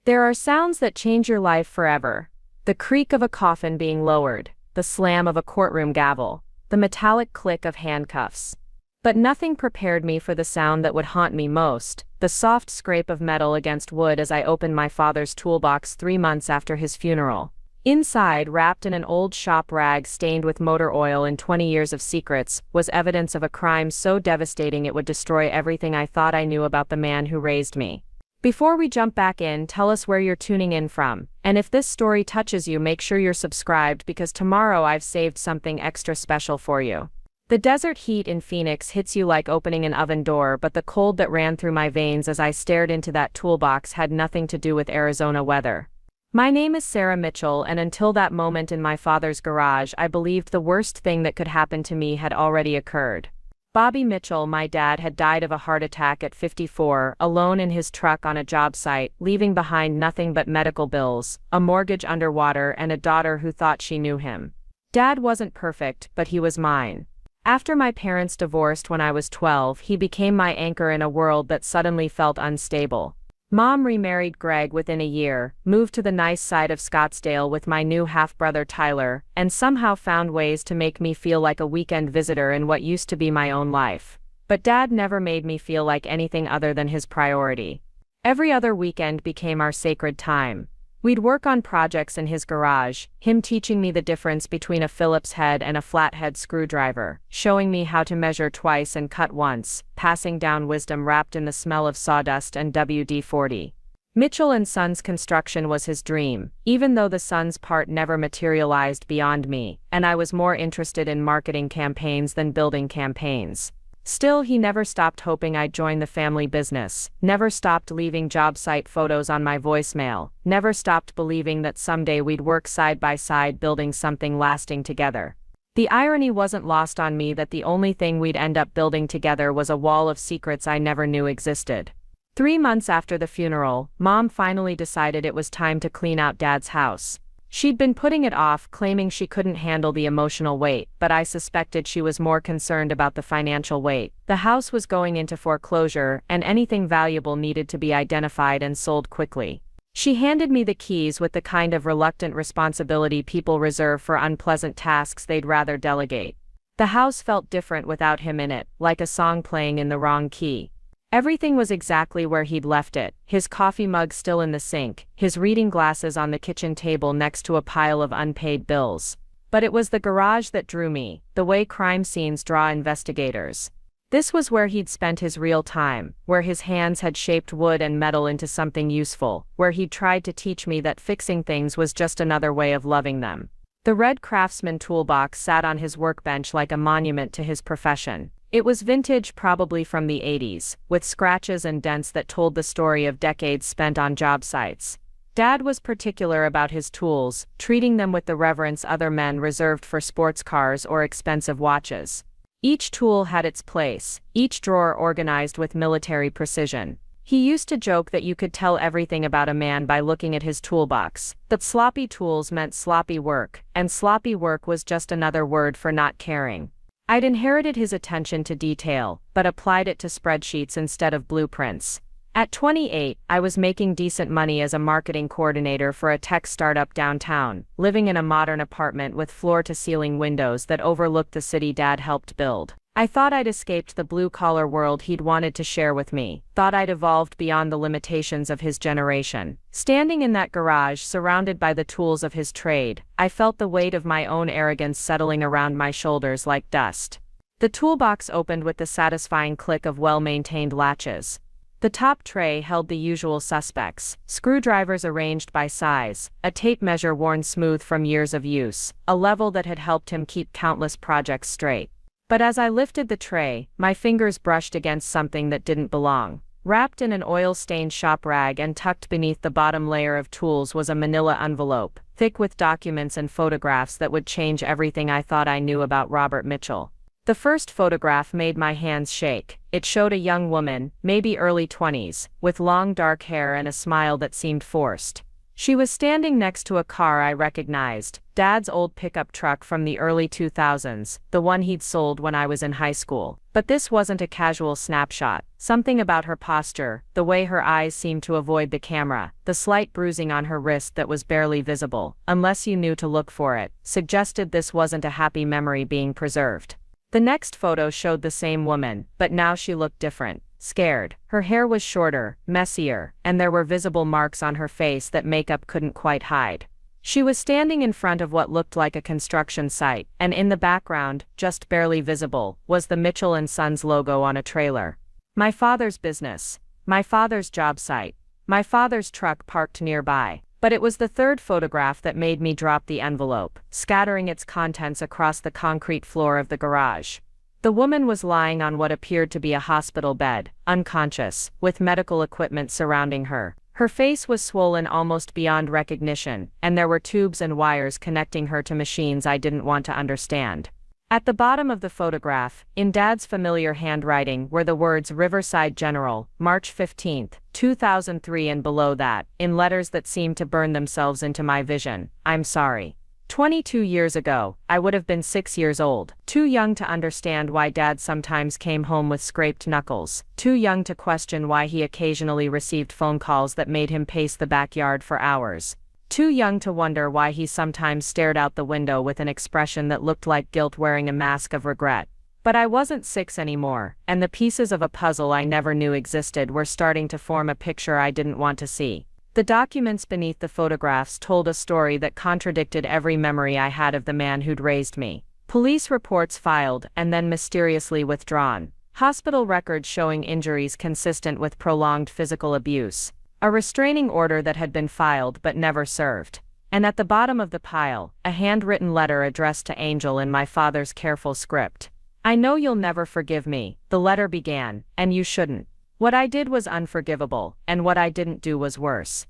There are sounds that change your life forever. The creak of a coffin being lowered, the slam of a courtroom gavel, the metallic click of handcuffs. But nothing prepared me for the sound that would haunt me most, the soft scrape of metal against wood as I opened my father's toolbox 3 months after his funeral. Inside, wrapped in an old shop rag stained with motor oil and 20 years of secrets, was evidence of a crime so devastating it would destroy everything I thought I knew about the man who raised me. Before we jump back in, tell us where you're tuning in from, and if this story touches you, make sure you're subscribed because tomorrow I've saved something extra special for you. The desert heat in Phoenix hits you like opening an oven door, but the cold that ran through my veins as I stared into that toolbox had nothing to do with Arizona weather. My name is Sarah Mitchell, and until that moment in my father's garage, I believed the worst thing that could happen to me had already occurred. Bobby Mitchell, my dad, had died of a heart attack at 54, alone in his truck on a job site, leaving behind nothing but medical bills, a mortgage underwater, and a daughter who thought she knew him. Dad wasn't perfect, but he was mine. After my parents divorced when I was 12, he became my anchor in a world that suddenly felt unstable. Mom remarried Greg within a year, moved to the nice side of Scottsdale with my new half-brother Tyler, and somehow found ways to make me feel like a weekend visitor in what used to be my own life. But Dad never made me feel like anything other than his priority. Every other weekend became our sacred time. We'd work on projects in his garage, him teaching me the difference between a Phillips head and a flathead screwdriver, showing me how to measure twice and cut once, passing down wisdom wrapped in the smell of sawdust and WD-40. Mitchell & Sons construction was his dream, even though the Sons part never materialized beyond me, and I was more interested in marketing campaigns than building campaigns. Still, he never stopped hoping I'd join the family business, never stopped leaving job site photos on my voicemail, never stopped believing that someday we'd work side by side building something lasting together. The irony wasn't lost on me that the only thing we'd end up building together was a wall of secrets I never knew existed. 3 months after the funeral, Mom finally decided it was time to clean out Dad's house. She'd been putting it off, claiming she couldn't handle the emotional weight, but I suspected she was more concerned about the financial weight. The house was going into foreclosure, and anything valuable needed to be identified and sold quickly. She handed me the keys with the kind of reluctant responsibility people reserve for unpleasant tasks they'd rather delegate. The house felt different without him in it, like a song playing in the wrong key. Everything was exactly where he'd left it, his coffee mug still in the sink, his reading glasses on the kitchen table next to a pile of unpaid bills. But it was the garage that drew me, the way crime scenes draw investigators. This was where he'd spent his real time, where his hands had shaped wood and metal into something useful, where he'd tried to teach me that fixing things was just another way of loving them. The red Craftsman toolbox sat on his workbench like a monument to his profession. It was vintage, probably from the 80s, with scratches and dents that told the story of decades spent on job sites. Dad was particular about his tools, treating them with the reverence other men reserved for sports cars or expensive watches. Each tool had its place, each drawer organized with military precision. He used to joke that you could tell everything about a man by looking at his toolbox, that sloppy tools meant sloppy work, and sloppy work was just another word for not caring. I'd inherited his attention to detail, but applied it to spreadsheets instead of blueprints. At 28, I was making decent money as a marketing coordinator for a tech startup downtown, living in a modern apartment with floor-to-ceiling windows that overlooked the city Dad helped build. I thought I'd escaped the blue-collar world he'd wanted to share with me, thought I'd evolved beyond the limitations of his generation. Standing in that garage, surrounded by the tools of his trade, I felt the weight of my own arrogance settling around my shoulders like dust. The toolbox opened with the satisfying click of well-maintained latches. The top tray held the usual suspects: screwdrivers arranged by size, a tape measure worn smooth from years of use, a level that had helped him keep countless projects straight. But as I lifted the tray, my fingers brushed against something that didn't belong. Wrapped in an oil-stained shop rag and tucked beneath the bottom layer of tools was a manila envelope, thick with documents and photographs that would change everything I thought I knew about Robert Mitchell. The first photograph made my hands shake. It showed a young woman, maybe early 20s, with long dark hair and a smile that seemed forced. She was standing next to a car I recognized, Dad's old pickup truck from the early 2000s, the one he'd sold when I was in high school. But this wasn't a casual snapshot. Something about her posture, the way her eyes seemed to avoid the camera, the slight bruising on her wrist that was barely visible, unless you knew to look for it, suggested this wasn't a happy memory being preserved. The next photo showed the same woman, but now she looked different. Scared. Her hair was shorter, messier, and there were visible marks on her face that makeup couldn't quite hide. She was standing in front of what looked like a construction site, and in the background, just barely visible, was the Mitchell & Sons logo on a trailer. My father's business. My father's job site. My father's truck parked nearby. But it was the third photograph that made me drop the envelope, scattering its contents across the concrete floor of the garage. The woman was lying on what appeared to be a hospital bed, unconscious, with medical equipment surrounding her. Her face was swollen almost beyond recognition, and there were tubes and wires connecting her to machines I didn't want to understand. At the bottom of the photograph, in Dad's familiar handwriting, were the words Riverside General, March 15, 2003, and below that, in letters that seemed to burn themselves into my vision, I'm sorry. 22 years ago, I would have been 6 years old, too young to understand why Dad sometimes came home with scraped knuckles, too young to question why he occasionally received phone calls that made him pace the backyard for hours, too young to wonder why he sometimes stared out the window with an expression that looked like guilt wearing a mask of regret. But I wasn't 6 anymore, and the pieces of a puzzle I never knew existed were starting to form a picture I didn't want to see. The documents beneath the photographs told a story that contradicted every memory I had of the man who'd raised me. Police reports filed and then mysteriously withdrawn. Hospital records showing injuries consistent with prolonged physical abuse. A restraining order that had been filed but never served. And at the bottom of the pile, a handwritten letter addressed to Angel in my father's careful script. I know you'll never forgive me, the letter began, and you shouldn't. What I did was unforgivable, and what I didn't do was worse.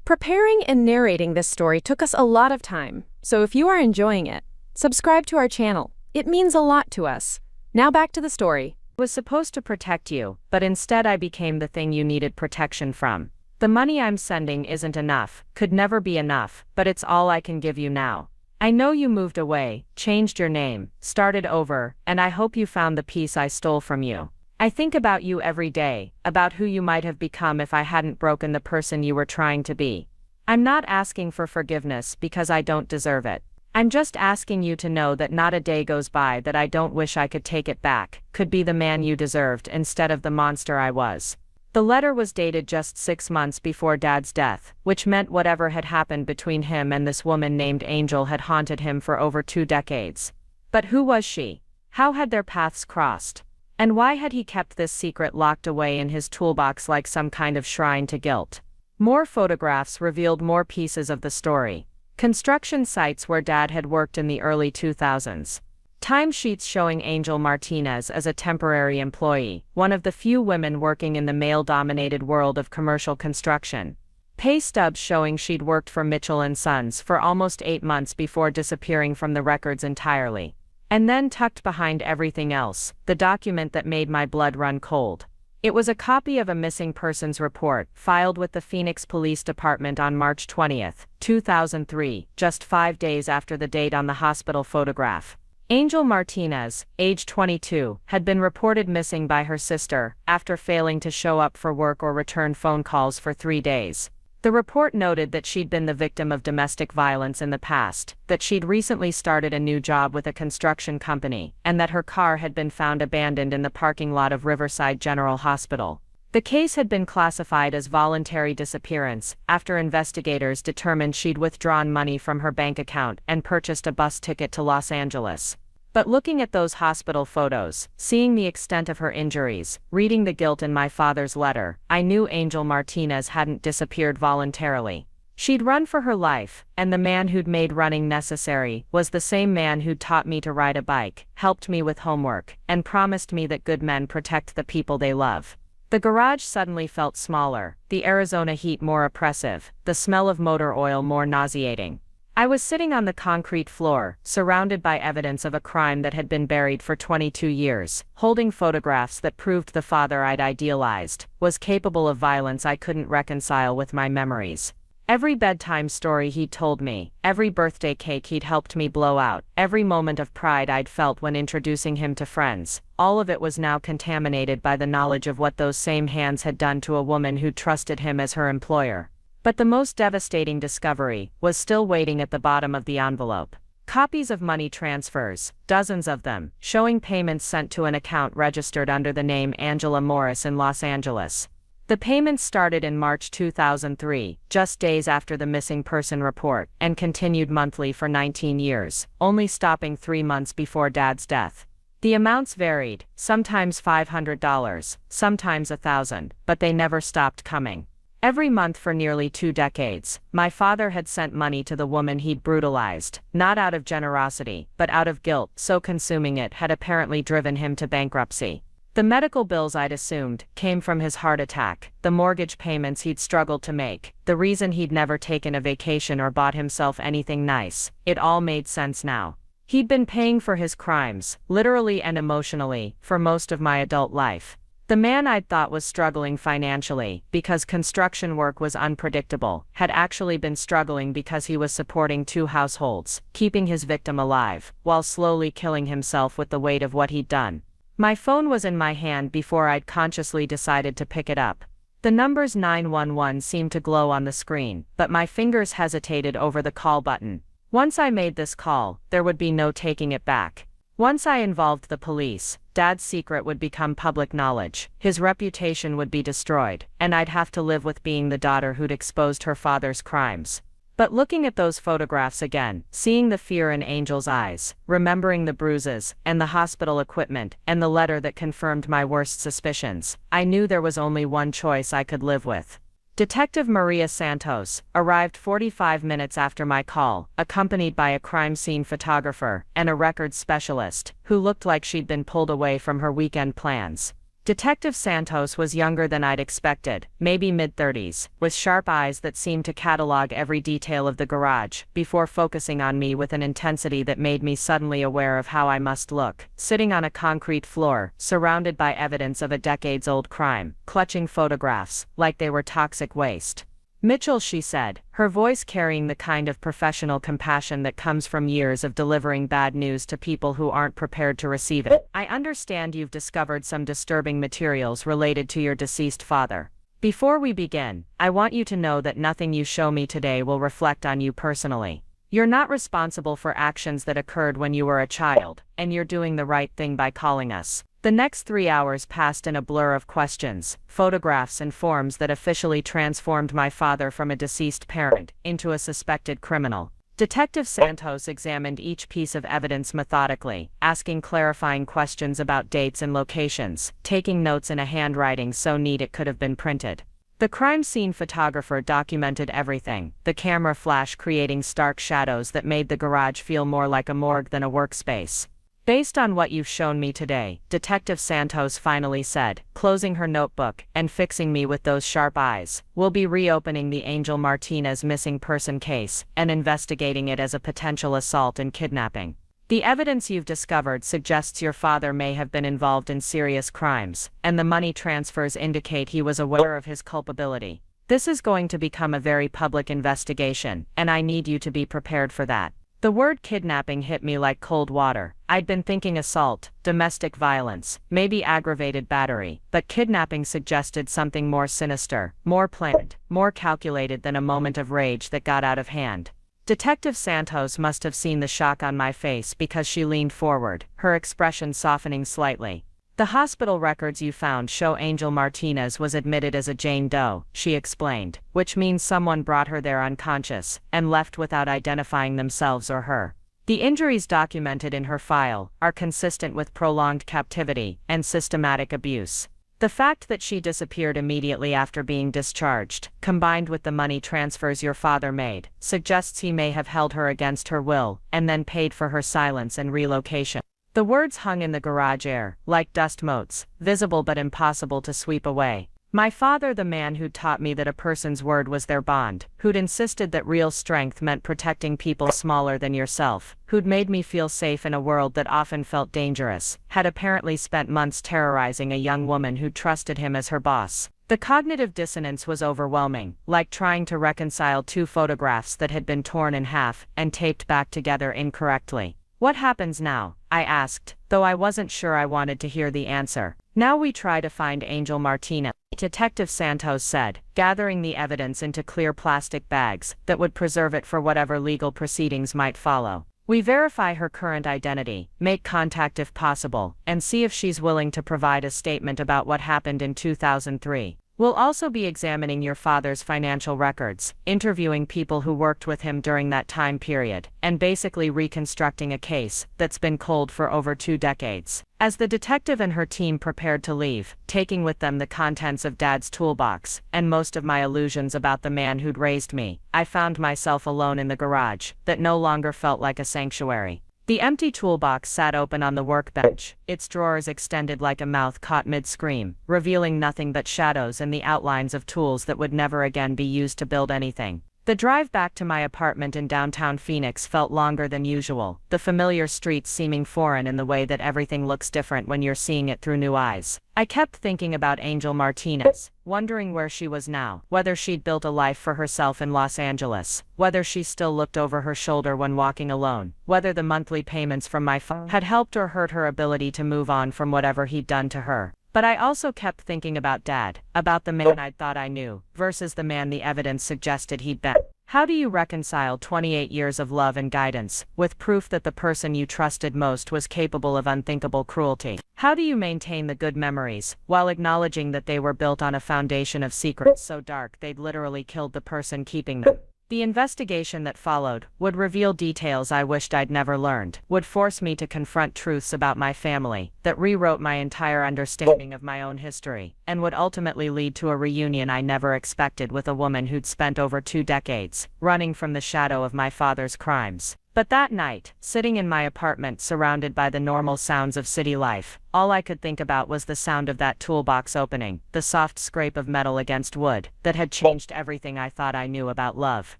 Preparing and narrating this story took us a lot of time, so if you are enjoying it, subscribe to our channel. It means a lot to us. Now back to the story. I was supposed to protect you, but instead I became the thing you needed protection from. The money I'm sending isn't enough, could never be enough, but it's all I can give you now. I know you moved away, changed your name, started over, and I hope you found the peace I stole from you. I think about you every day, about who you might have become if I hadn't broken the person you were trying to be. I'm not asking for forgiveness because I don't deserve it. I'm just asking you to know that not a day goes by that I don't wish I could take it back, could be the man you deserved instead of the monster I was. The letter was dated just 6 months before Dad's death, which meant whatever had happened between him and this woman named Angel had haunted him for over 2 decades. But who was she? How had their paths crossed? And why had he kept this secret locked away in his toolbox like some kind of shrine to guilt? More photographs revealed more pieces of the story. Construction sites where Dad had worked in the early 2000s. Timesheets showing Angel Martinez as a temporary employee, one of the few women working in the male-dominated world of commercial construction. Pay stubs showing she'd worked for Mitchell & Sons for almost 8 months before disappearing from the records entirely. And then tucked behind everything else, the document that made my blood run cold. It was a copy of a missing persons report filed with the Phoenix Police Department on March 20, 2003, just 5 days after the date on the hospital photograph. Angel Martinez, age 22, had been reported missing by her sister after failing to show up for work or return phone calls for 3 days. The report noted that she'd been the victim of domestic violence in the past, that she'd recently started a new job with a construction company, and that her car had been found abandoned in the parking lot of Riverside General Hospital. The case had been classified as voluntary disappearance after investigators determined she'd withdrawn money from her bank account and purchased a bus ticket to Los Angeles. But looking at those hospital photos, seeing the extent of her injuries, reading the guilt in my father's letter, I knew Angel Martinez hadn't disappeared voluntarily. She'd run for her life, and the man who'd made running necessary was the same man who'd taught me to ride a bike, helped me with homework, and promised me that good men protect the people they love. The garage suddenly felt smaller, the Arizona heat more oppressive, the smell of motor oil more nauseating. I was sitting on the concrete floor, surrounded by evidence of a crime that had been buried for 22 years, holding photographs that proved the father I'd idealized was capable of violence I couldn't reconcile with my memories. Every bedtime story he'd told me, every birthday cake he'd helped me blow out, every moment of pride I'd felt when introducing him to friends, all of it was now contaminated by the knowledge of what those same hands had done to a woman who'd trusted him as her employer. But the most devastating discovery was still waiting at the bottom of the envelope. Copies of money transfers, dozens of them, showing payments sent to an account registered under the name Angela Morris in Los Angeles. The payments started in March 2003, just days after the missing person report, and continued monthly for 19 years, only stopping 3 months before Dad's death. The amounts varied, sometimes $500, sometimes $1,000, but they never stopped coming. Every month for nearly 2 decades, my father had sent money to the woman he'd brutalized, not out of generosity, but out of guilt, so consuming it had apparently driven him to bankruptcy. The medical bills I'd assumed came from his heart attack, the mortgage payments he'd struggled to make, the reason he'd never taken a vacation or bought himself anything nice. It all made sense now. He'd been paying for his crimes, literally and emotionally, for most of my adult life. The man I'd thought was struggling financially because construction work was unpredictable had actually been struggling because he was supporting 2 households, keeping his victim alive, while slowly killing himself with the weight of what he'd done. My phone was in my hand before I'd consciously decided to pick it up. The numbers 911 seemed to glow on the screen, but my fingers hesitated over the call button. Once I made this call, there would be no taking it back. Once I involved the police, Dad's secret would become public knowledge, his reputation would be destroyed, and I'd have to live with being the daughter who'd exposed her father's crimes. But looking at those photographs again, seeing the fear in Angel's eyes, remembering the bruises, and the hospital equipment, and the letter that confirmed my worst suspicions, I knew there was only one choice I could live with. Detective Maria Santos arrived 45 minutes after my call, accompanied by a crime scene photographer and a records specialist, who looked like she'd been pulled away from her weekend plans. Detective Santos was younger than I'd expected, maybe mid-30s, with sharp eyes that seemed to catalog every detail of the garage, before focusing on me with an intensity that made me suddenly aware of how I must look, sitting on a concrete floor, surrounded by evidence of a decades-old crime, clutching photographs, like they were toxic waste. "Mitchell," she said, her voice carrying the kind of professional compassion that comes from years of delivering bad news to people who aren't prepared to receive it. "I understand you've discovered some disturbing materials related to your deceased father. Before we begin, I want you to know that nothing you show me today will reflect on you personally. You're not responsible for actions that occurred when you were a child, and you're doing the right thing by calling us." The next 3 hours passed in a blur of questions, photographs and forms that officially transformed my father from a deceased parent into a suspected criminal. Detective Santos examined each piece of evidence methodically, asking clarifying questions about dates and locations, taking notes in a handwriting so neat it could have been printed. The crime scene photographer documented everything, the camera flash creating stark shadows that made the garage feel more like a morgue than a workspace. "Based on what you've shown me today," Detective Santos finally said, closing her notebook and fixing me with those sharp eyes, "we'll be reopening the Angel Martinez missing person case and investigating it as a potential assault and kidnapping. The evidence you've discovered suggests your father may have been involved in serious crimes, and the money transfers indicate he was aware of his culpability. This is going to become a very public investigation, and I need you to be prepared for that." The word kidnapping hit me like cold water. I'd been thinking assault, domestic violence, maybe aggravated battery, but kidnapping suggested something more sinister, more planned, more calculated than a moment of rage that got out of hand. Detective Santos must have seen the shock on my face because she leaned forward, her expression softening slightly. "The hospital records you found show Angel Martinez was admitted as a Jane Doe," she explained, "which means someone brought her there unconscious and left without identifying themselves or her. The injuries documented in her file are consistent with prolonged captivity and systematic abuse. The fact that she disappeared immediately after being discharged, combined with the money transfers your father made, suggests he may have held her against her will and then paid for her silence and relocation." The words hung in the garage air, like dust motes, visible but impossible to sweep away. My father, the man who'd taught me that a person's word was their bond, who'd insisted that real strength meant protecting people smaller than yourself, who'd made me feel safe in a world that often felt dangerous, had apparently spent months terrorizing a young woman who'd trusted him as her boss. The cognitive dissonance was overwhelming, like trying to reconcile two photographs that had been torn in half and taped back together incorrectly. "What happens now?" I asked, though I wasn't sure I wanted to hear the answer. "Now we try to find Angel Martinez," Detective Santos said, gathering the evidence into clear plastic bags that would preserve it for whatever legal proceedings might follow. "We verify her current identity, make contact if possible, and see if she's willing to provide a statement about what happened in 2003. We'll also be examining your father's financial records, interviewing people who worked with him during that time period, and basically reconstructing a case that's been cold for over 2 decades. As the detective and her team prepared to leave, taking with them the contents of Dad's toolbox, and most of my illusions about the man who'd raised me, I found myself alone in the garage, that no longer felt like a sanctuary. The empty toolbox sat open on the workbench, its drawers extended like a mouth caught mid-scream, revealing nothing but shadows and the outlines of tools that would never again be used to build anything. The drive back to my apartment in downtown Phoenix felt longer than usual, the familiar streets seeming foreign in the way that everything looks different when you're seeing it through new eyes. I kept thinking about Angel Martinez, wondering where she was now, whether she'd built a life for herself in Los Angeles, whether she still looked over her shoulder when walking alone, whether the monthly payments from my phone had helped or hurt her ability to move on from whatever he'd done to her. But I also kept thinking about Dad, about the man I'd thought I knew, versus the man the evidence suggested he'd been. How do you reconcile 28 years of love and guidance, with proof that the person you trusted most was capable of unthinkable cruelty? How do you maintain the good memories, while acknowledging that they were built on a foundation of secrets so dark they'd literally killed the person keeping them? The investigation that followed would reveal details I wished I'd never learned, would force me to confront truths about my family that rewrote my entire understanding of my own history, and would ultimately lead to a reunion I never expected with a woman who'd spent over 2 decades running from the shadow of my father's crimes. But that night, sitting in my apartment surrounded by the normal sounds of city life, all I could think about was the sound of that toolbox opening, the soft scrape of metal against wood, that had changed everything I thought I knew about love,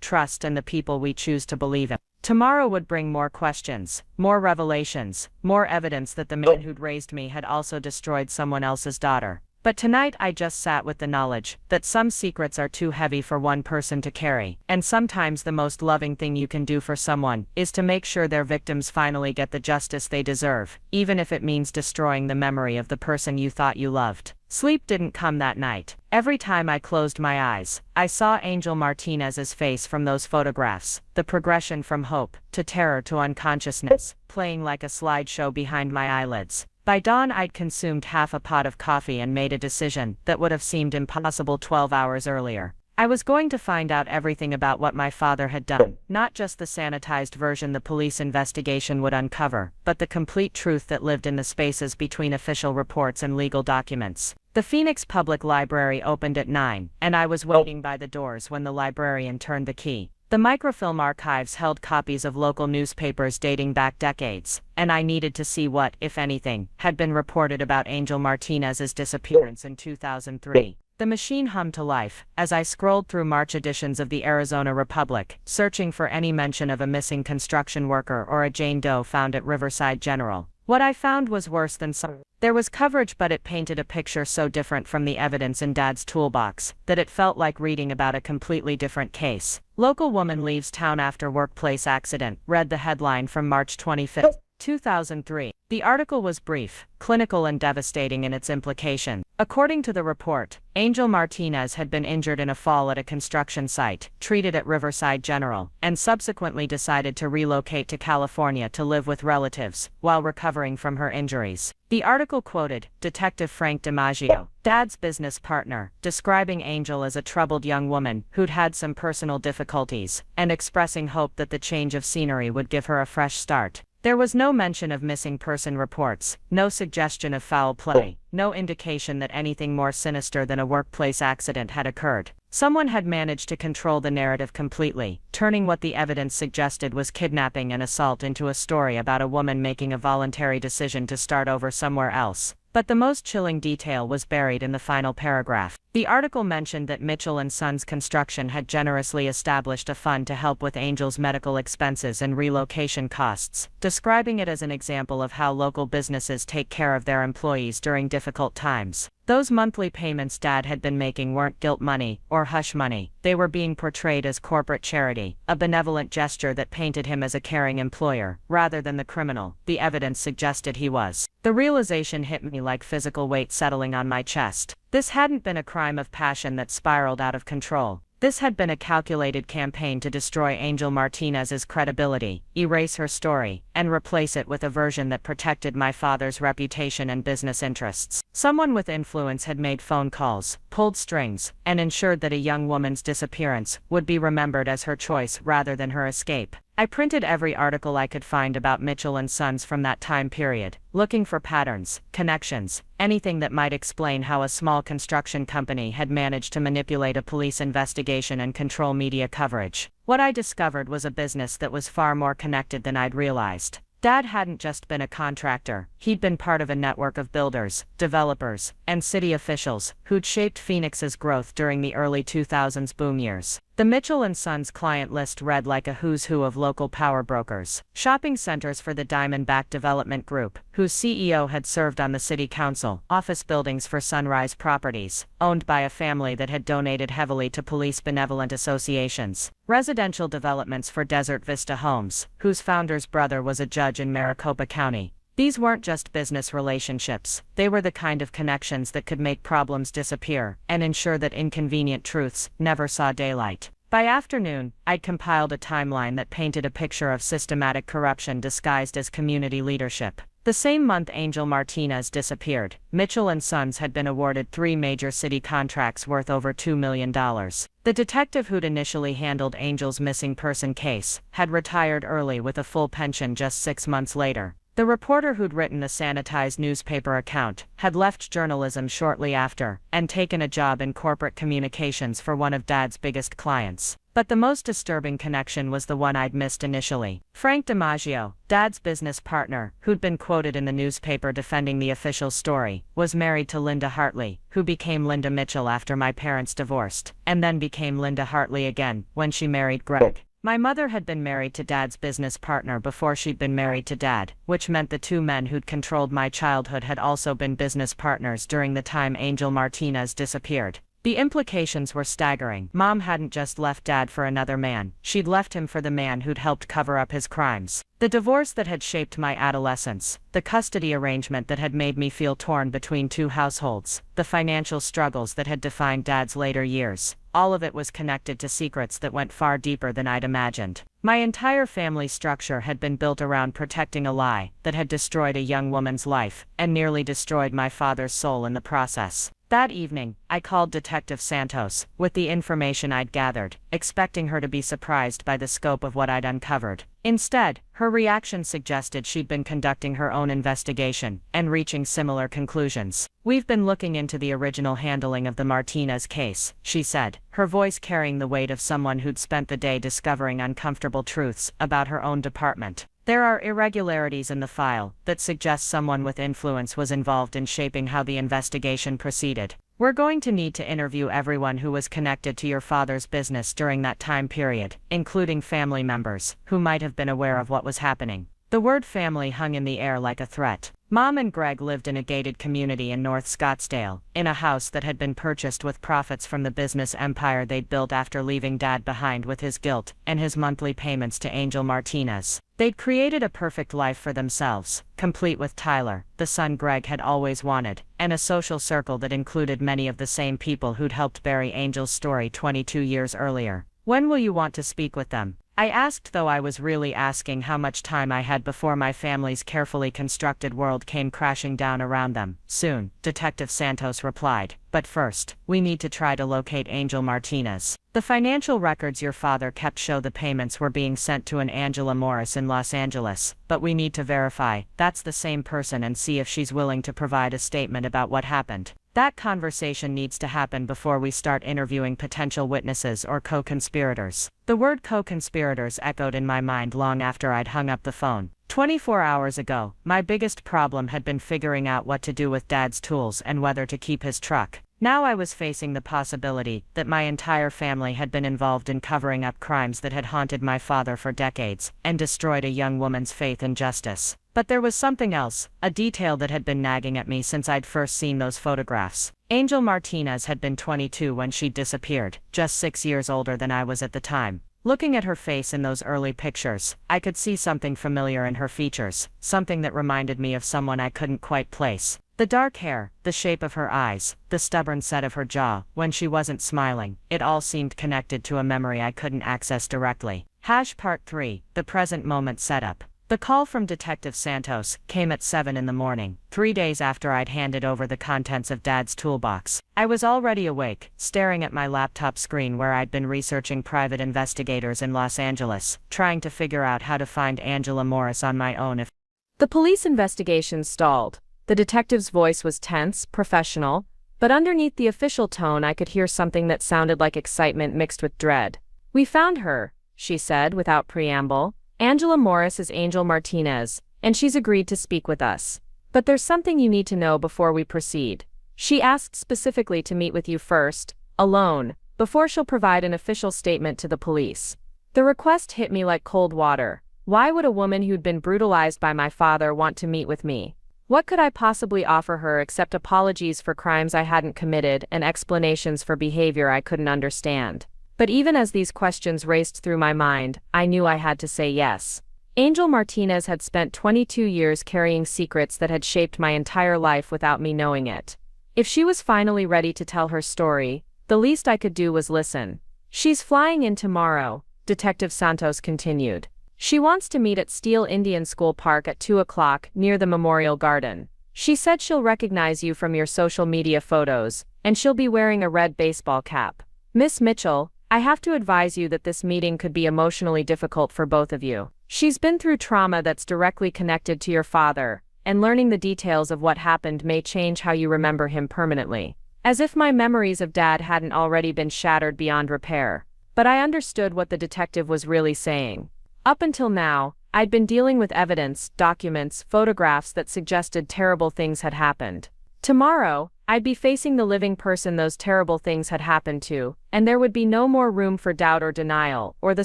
trust, and the people we choose to believe in. Tomorrow would bring more questions, more revelations, more evidence that the man who'd raised me had also destroyed someone else's daughter. But tonight I just sat with the knowledge that some secrets are too heavy for one person to carry, and sometimes the most loving thing you can do for someone is to make sure their victims finally get the justice they deserve, even if it means destroying the memory of the person you thought you loved. Sleep didn't come that night. Every time I closed my eyes, I saw Angel Martinez's face from those photographs, the progression from hope to terror to unconsciousness, playing like a slideshow behind my eyelids. By dawn I'd consumed half a pot of coffee and made a decision that would have seemed impossible 12 hours earlier. I was going to find out everything about what my father had done, not just the sanitized version the police investigation would uncover, but the complete truth that lived in the spaces between official reports and legal documents. The Phoenix Public Library opened at 9, and I was waiting by the doors when the librarian turned the key. The microfilm archives held copies of local newspapers dating back decades, and I needed to see what, if anything, had been reported about Angel Martinez's disappearance in 2003. The machine hummed to life as I scrolled through March editions of the Arizona Republic, searching for any mention of a missing construction worker or a Jane Doe found at Riverside General. What I found was worse than some. There was coverage, but it painted a picture so different from the evidence in Dad's toolbox that it felt like reading about a completely different case. "Local woman leaves town after workplace accident," read the headline from March 25, 2003. The article was brief, clinical, and devastating in its implication. According to the report, Angel Martinez had been injured in a fall at a construction site, treated at Riverside General, and subsequently decided to relocate to California to live with relatives while recovering from her injuries. The article quoted Detective Frank DiMaggio, Dad's business partner, describing Angel as a troubled young woman who'd had some personal difficulties, and expressing hope that the change of scenery would give her a fresh start. There was no mention of missing person reports, no suggestion of foul play, no indication that anything more sinister than a workplace accident had occurred. Someone had managed to control the narrative completely, turning what the evidence suggested was kidnapping and assault into a story about a woman making a voluntary decision to start over somewhere else. But the most chilling detail was buried in the final paragraph. The article mentioned that Mitchell and Sons Construction had generously established a fund to help with Angel's medical expenses and relocation costs, describing it as an example of how local businesses take care of their employees during difficult times. Those monthly payments Dad had been making weren't guilt money or hush money. They were being portrayed as corporate charity, a benevolent gesture that painted him as a caring employer, rather than the criminal the evidence suggested he was. The realization hit me like physical weight settling on my chest. This hadn't been a crime of passion that spiraled out of control. This had been a calculated campaign to destroy Angel Martinez's credibility, erase her story, and replace it with a version that protected my father's reputation and business interests. Someone with influence had made phone calls, pulled strings, and ensured that a young woman's disappearance would be remembered as her choice rather than her escape. I printed every article I could find about Mitchell and Sons from that time period, looking for patterns, connections, anything that might explain how a small construction company had managed to manipulate a police investigation and control media coverage. What I discovered was a business that was far more connected than I'd realized. Dad hadn't just been a contractor, he'd been part of a network of builders, developers, and city officials who'd shaped Phoenix's growth during the early 2000s boom years. The Mitchell and Sons client list read like a who's who of local power brokers, shopping centers for the Diamondback Development Group, whose CEO had served on the city council, office buildings for Sunrise Properties, owned by a family that had donated heavily to police benevolent associations, residential developments for Desert Vista Homes, whose founder's brother was a judge in Maricopa County. These weren't just business relationships, they were the kind of connections that could make problems disappear and ensure that inconvenient truths never saw daylight. By afternoon, I'd compiled a timeline that painted a picture of systematic corruption disguised as community leadership. The same month Angel Martinez disappeared, Mitchell and Sons had been awarded 3 major city contracts worth over $2 million. The detective who'd initially handled Angel's missing person case had retired early with a full pension just 6 months later. The reporter who'd written the sanitized newspaper account had left journalism shortly after and taken a job in corporate communications for one of Dad's biggest clients. But the most disturbing connection was the one I'd missed initially. Frank DiMaggio, Dad's business partner, who'd been quoted in the newspaper defending the official story, was married to Linda Hartley, who became Linda Mitchell after my parents divorced, and then became Linda Hartley again when she married Greg. My mother had been married to Dad's business partner before she'd been married to Dad, which meant the 2 men who'd controlled my childhood had also been business partners during the time Angel Martinez disappeared. The implications were staggering. Mom hadn't just left Dad for another man, she'd left him for the man who'd helped cover up his crimes. The divorce that had shaped my adolescence, the custody arrangement that had made me feel torn between 2 households, the financial struggles that had defined Dad's later years, all of it was connected to secrets that went far deeper than I'd imagined. My entire family structure had been built around protecting a lie that had destroyed a young woman's life and nearly destroyed my father's soul in the process. That evening, I called Detective Santos with the information I'd gathered, expecting her to be surprised by the scope of what I'd uncovered. Instead, her reaction suggested she'd been conducting her own investigation and reaching similar conclusions. "We've been looking into the original handling of the Martinez case," she said, her voice carrying the weight of someone who'd spent the day discovering uncomfortable truths about her own department. "There are irregularities in the file that suggest someone with influence was involved in shaping how the investigation proceeded. We're going to need to interview everyone who was connected to your father's business during that time period, including family members who might have been aware of what was happening." The word family hung in the air like a threat. Mom and Greg lived in a gated community in North Scottsdale, in a house that had been purchased with profits from the business empire they'd built after leaving Dad behind with his guilt and his monthly payments to Angel Martinez. They'd created a perfect life for themselves, complete with Tyler, the son Greg had always wanted, and a social circle that included many of the same people who'd helped bury Angel's story 22 years earlier. "When will you want to speak with them?" I asked, though I was really asking how much time I had before my family's carefully constructed world came crashing down around them. "Soon," Detective Santos replied. "But first, we need to try to locate Angel Martinez. The financial records your father kept show the payments were being sent to an Angela Morris in Los Angeles, but we need to verify that's the same person and see if she's willing to provide a statement about what happened. That conversation needs to happen before we start interviewing potential witnesses or co-conspirators." The word co-conspirators echoed in my mind long after I'd hung up the phone. 24 hours ago, my biggest problem had been figuring out what to do with Dad's tools and whether to keep his truck. Now I was facing the possibility that my entire family had been involved in covering up crimes that had haunted my father for decades and destroyed a young woman's faith in justice. But there was something else, a detail that had been nagging at me since I'd first seen those photographs. Angel Martinez had been 22 when she disappeared, just 6 years older than I was at the time. Looking at her face in those early pictures, I could see something familiar in her features, something that reminded me of someone I couldn't quite place. The dark hair, the shape of her eyes, the stubborn set of her jaw, when she wasn't smiling, it all seemed connected to a memory I couldn't access directly. Part 3, the present moment setup. The call from Detective Santos came at 7 in the morning, 3 days after I'd handed over the contents of Dad's toolbox. I was already awake, staring at my laptop screen where I'd been researching private investigators in Los Angeles, trying to figure out how to find Angela Morris on my own if The police investigation stalled. The detective's voice was tense, professional, but underneath the official tone I could hear something that sounded like excitement mixed with dread. "We found her," she said without preamble. "Angela Morris is Angel Martinez, and she's agreed to speak with us. But there's something you need to know before we proceed. She asked specifically to meet with you first, alone, before she'll provide an official statement to the police." The request hit me like cold water. Why would a woman who'd been brutalized by my father want to meet with me? What could I possibly offer her except apologies for crimes I hadn't committed and explanations for behavior I couldn't understand? But even as these questions raced through my mind, I knew I had to say yes. Angel Martinez had spent 22 years carrying secrets that had shaped my entire life without me knowing it. If she was finally ready to tell her story, the least I could do was listen. "She's flying in tomorrow," Detective Santos continued. "She wants to meet at Steele Indian School Park at 2 o'clock near the Memorial Garden. She said she'll recognize you from your social media photos, and she'll be wearing a red baseball cap. Miss Mitchell, I have to advise you that this meeting could be emotionally difficult for both of you. She's been through trauma that's directly connected to your father, and learning the details of what happened may change how you remember him permanently." As if my memories of Dad hadn't already been shattered beyond repair. But I understood what the detective was really saying. Up until now, I'd been dealing with evidence, documents, photographs that suggested terrible things had happened. Tomorrow, I'd be facing the living person those terrible things had happened to, and there would be no more room for doubt or denial, or the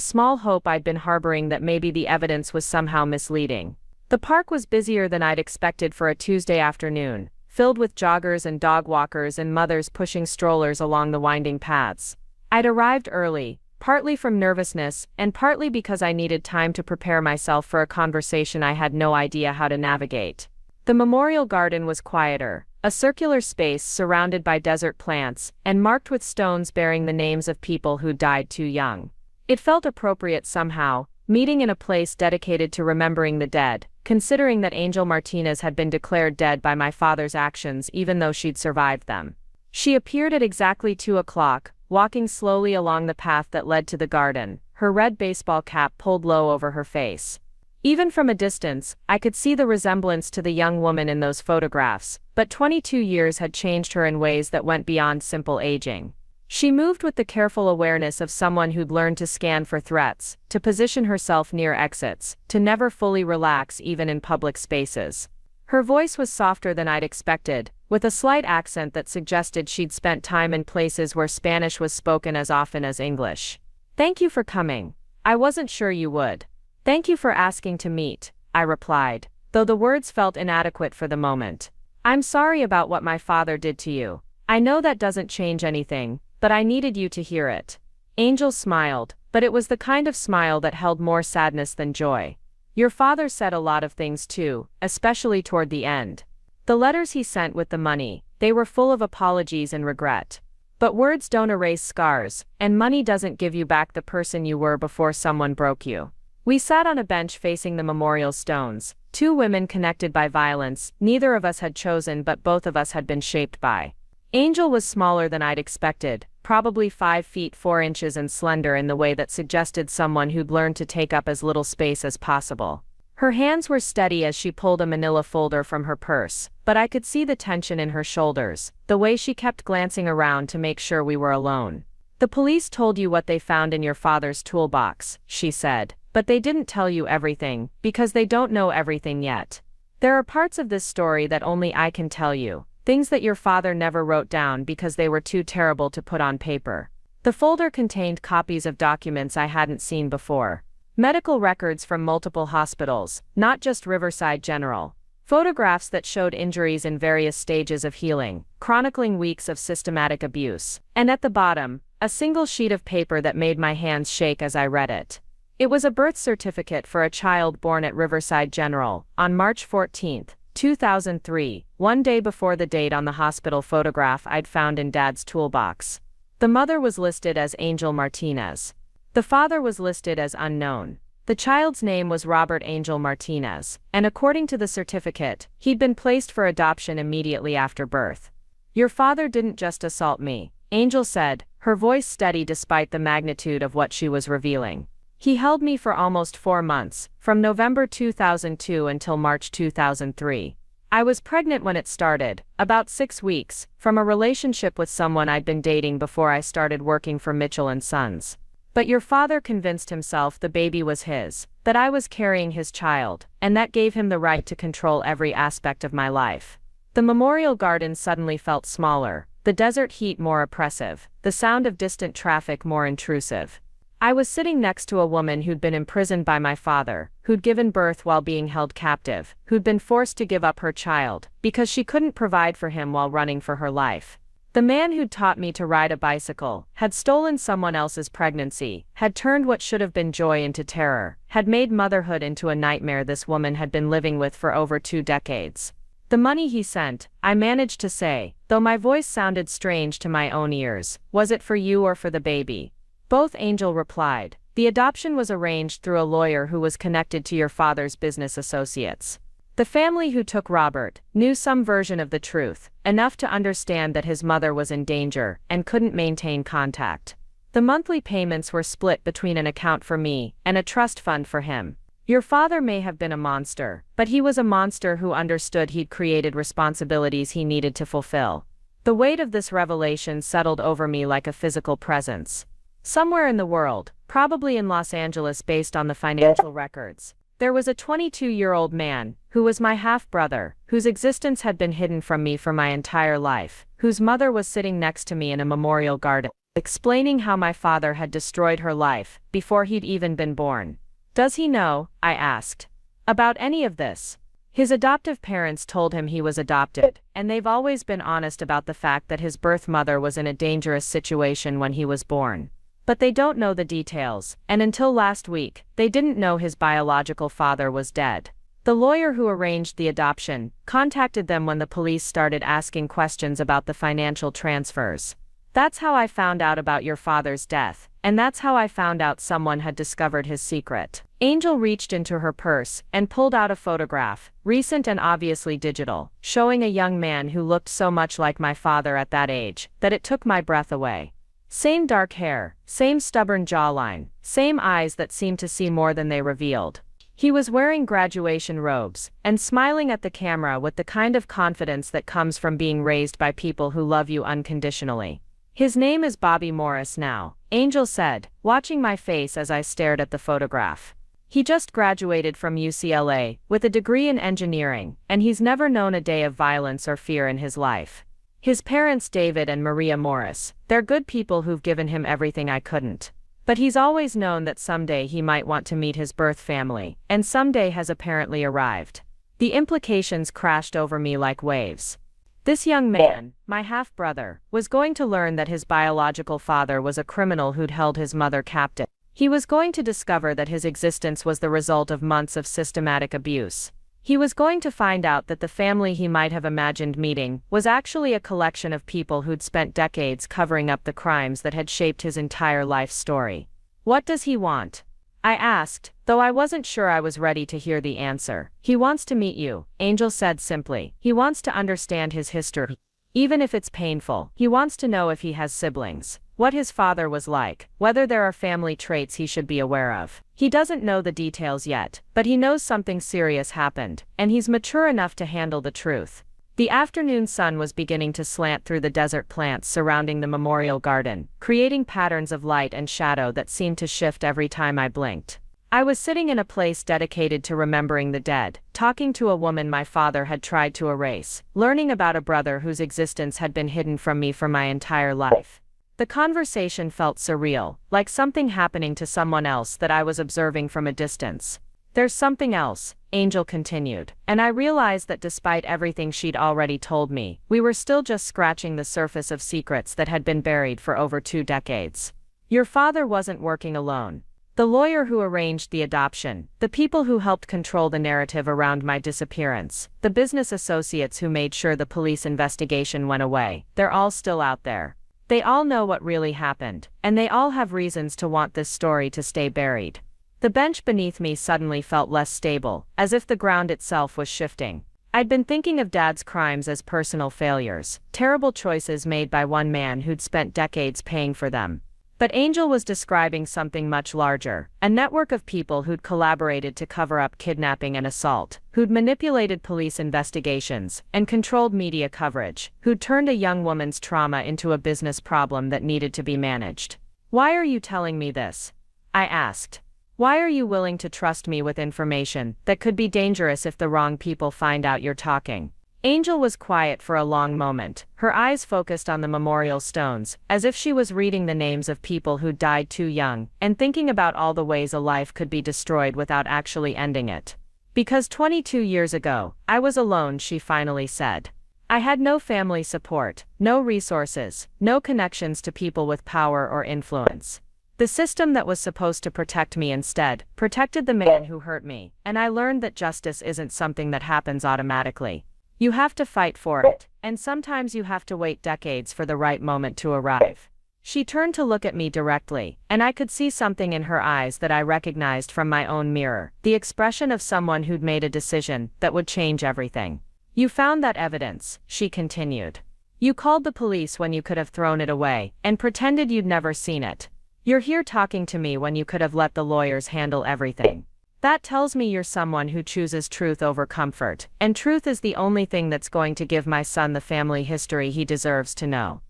small hope I'd been harboring that maybe the evidence was somehow misleading. The park was busier than I'd expected for a Tuesday afternoon, filled with joggers and dog walkers and mothers pushing strollers along the winding paths. I'd arrived early, partly from nervousness, and partly because I needed time to prepare myself for a conversation I had no idea how to navigate. The Memorial Garden was quieter, a circular space surrounded by desert plants, and marked with stones bearing the names of people who died too young. It felt appropriate somehow, meeting in a place dedicated to remembering the dead, considering that Angel Martinez had been declared dead by my father's actions even though she'd survived them. She appeared at exactly 2 o'clock, walking slowly along the path that led to the garden, her red baseball cap pulled low over her face. Even from a distance, I could see the resemblance to the young woman in those photographs, but 22 years had changed her in ways that went beyond simple aging. She moved with the careful awareness of someone who'd learned to scan for threats, to position herself near exits, to never fully relax even in public spaces. Her voice was softer than I'd expected, with a slight accent that suggested she'd spent time in places where Spanish was spoken as often as English. "Thank you for coming. I wasn't sure you would." "Thank you for asking to meet," I replied, though the words felt inadequate for the moment. "I'm sorry about what my father did to you. I know that doesn't change anything, but I needed you to hear it." Angel smiled, but it was the kind of smile that held more sadness than joy. "Your father said a lot of things too, especially toward the end. The letters he sent with the money, they were full of apologies and regret. But words don't erase scars, and money doesn't give you back the person you were before someone broke you." We sat on a bench facing the memorial stones, 2 women connected by violence neither of us had chosen but both of us had been shaped by. Angel was smaller than I'd expected, probably 5 feet 4 inches and slender in the way that suggested someone who'd learned to take up as little space as possible. Her hands were steady as she pulled a manila folder from her purse, but I could see the tension in her shoulders, the way she kept glancing around to make sure we were alone. "The police told you what they found in your father's toolbox," she said, "but they didn't tell you everything, because they don't know everything yet. There are parts of this story that only I can tell you. Things that your father never wrote down because they were too terrible to put on paper. The folder contained copies of documents I hadn't seen before. Medical records from multiple hospitals, not just Riverside General. Photographs that showed injuries in various stages of healing, chronicling weeks of systematic abuse. And at the bottom, a single sheet of paper that made my hands shake as I read it. It was a birth certificate for a child born at Riverside General, on March 14, 2003, one day before the date on the hospital photograph I'd found in Dad's toolbox. The mother was listed as Angel Martinez. The father was listed as unknown. The child's name was Robert Angel Martinez, and according to the certificate, he'd been placed for adoption immediately after birth. Your father didn't just assault me, Angel said, her voice steady despite the magnitude of what she was revealing. He held me for almost 4 months, from November 2002 until March 2003. I was pregnant when it started, about 6 weeks, from a relationship with someone I'd been dating before I started working for Mitchell & Sons. But your father convinced himself the baby was his, that I was carrying his child, and that gave him the right to control every aspect of my life. The memorial garden suddenly felt smaller, the desert heat more oppressive, the sound of distant traffic more intrusive. I was sitting next to a woman who'd been imprisoned by my father, who'd given birth while being held captive, who'd been forced to give up her child, because she couldn't provide for him while running for her life. The man who'd taught me to ride a bicycle, had stolen someone else's pregnancy, had turned what should have been joy into terror, had made motherhood into a nightmare this woman had been living with for over 2 decades. The money he sent, I managed to say, though my voice sounded strange to my own ears, was it for you or for the baby? Both, Angel replied. The adoption was arranged through a lawyer who was connected to your father's business associates. The family who took Robert knew some version of the truth, enough to understand that his mother was in danger and couldn't maintain contact. The monthly payments were split between an account for me and a trust fund for him. Your father may have been a monster, but he was a monster who understood he'd created responsibilities he needed to fulfill. The weight of this revelation settled over me like a physical presence. Somewhere in the world, probably in Los Angeles based on the financial records, there was a 22-year-old man, who was my half-brother, whose existence had been hidden from me for my entire life, whose mother was sitting next to me in a memorial garden, explaining how my father had destroyed her life, before he'd even been born. Does he know, I asked, about any of this? His adoptive parents told him he was adopted, and they've always been honest about the fact that his birth mother was in a dangerous situation when he was born. But they don't know the details, and until last week, they didn't know his biological father was dead. The lawyer who arranged the adoption contacted them when the police started asking questions about the financial transfers. That's how I found out about your father's death, and that's how I found out someone had discovered his secret. Angel reached into her purse and pulled out a photograph, recent and obviously digital, showing a young man who looked so much like my father at that age that it took my breath away. Same dark hair, same stubborn jawline, same eyes that seemed to see more than they revealed. He was wearing graduation robes, and smiling at the camera with the kind of confidence that comes from being raised by people who love you unconditionally. His name is Bobby Morris now, Angel said, watching my face as I stared at the photograph. He just graduated from UCLA, with a degree in engineering, and he's never known a day of violence or fear in his life. His parents, David and Maria Morris, they're good people who've given him everything I couldn't. But he's always known that someday he might want to meet his birth family, and someday has apparently arrived. The implications crashed over me like waves. This young man, my half-brother, was going to learn that his biological father was a criminal who'd held his mother captive. He was going to discover that his existence was the result of months of systematic abuse. He was going to find out that the family he might have imagined meeting was actually a collection of people who'd spent decades covering up the crimes that had shaped his entire life story. What does he want? I asked, though I wasn't sure I was ready to hear the answer. He wants to meet you, Angel said simply. He wants to understand his history. Even if it's painful, he wants to know if he has siblings, what his father was like, whether there are family traits he should be aware of. He doesn't know the details yet, but he knows something serious happened, and he's mature enough to handle the truth. The afternoon sun was beginning to slant through the desert plants surrounding the memorial garden, creating patterns of light and shadow that seemed to shift every time I blinked. I was sitting in a place dedicated to remembering the dead, talking to a woman my father had tried to erase, learning about a brother whose existence had been hidden from me for my entire life. The conversation felt surreal, like something happening to someone else that I was observing from a distance. "There's something else," Angel continued, and I realized that despite everything she'd already told me, we were still just scratching the surface of secrets that had been buried for over 2 decades. "Your father wasn't working alone. The lawyer who arranged the adoption, the people who helped control the narrative around my disappearance, the business associates who made sure the police investigation went away, they're all still out there. They all know what really happened, and they all have reasons to want this story to stay buried." The bench beneath me suddenly felt less stable, as if the ground itself was shifting. I'd been thinking of Dad's crimes as personal failures, terrible choices made by one man who'd spent decades paying for them. But Angel was describing something much larger, a network of people who'd collaborated to cover up kidnapping and assault, who'd manipulated police investigations and controlled media coverage, who'd turned a young woman's trauma into a business problem that needed to be managed. "Why are you telling me this?" I asked. "Why are you willing to trust me with information that could be dangerous if the wrong people find out you're talking?" Angel was quiet for a long moment, her eyes focused on the memorial stones, as if she was reading the names of people who died too young, and thinking about all the ways a life could be destroyed without actually ending it. "Because 22 years ago, I was alone," she finally said. "I had no family support, no resources, no connections to people with power or influence. The system that was supposed to protect me instead protected the man who hurt me, and I learned that justice isn't something that happens automatically. You have to fight for it, and sometimes you have to wait decades for the right moment to arrive." She turned to look at me directly, and I could see something in her eyes that I recognized from my own mirror, the expression of someone who'd made a decision that would change everything. "You found that evidence," she continued. "You called the police when you could have thrown it away, and pretended you'd never seen it. You're here talking to me when you could have let the lawyers handle everything. That tells me you're someone who chooses truth over comfort, and truth is the only thing that's going to give my son the family history he deserves to know."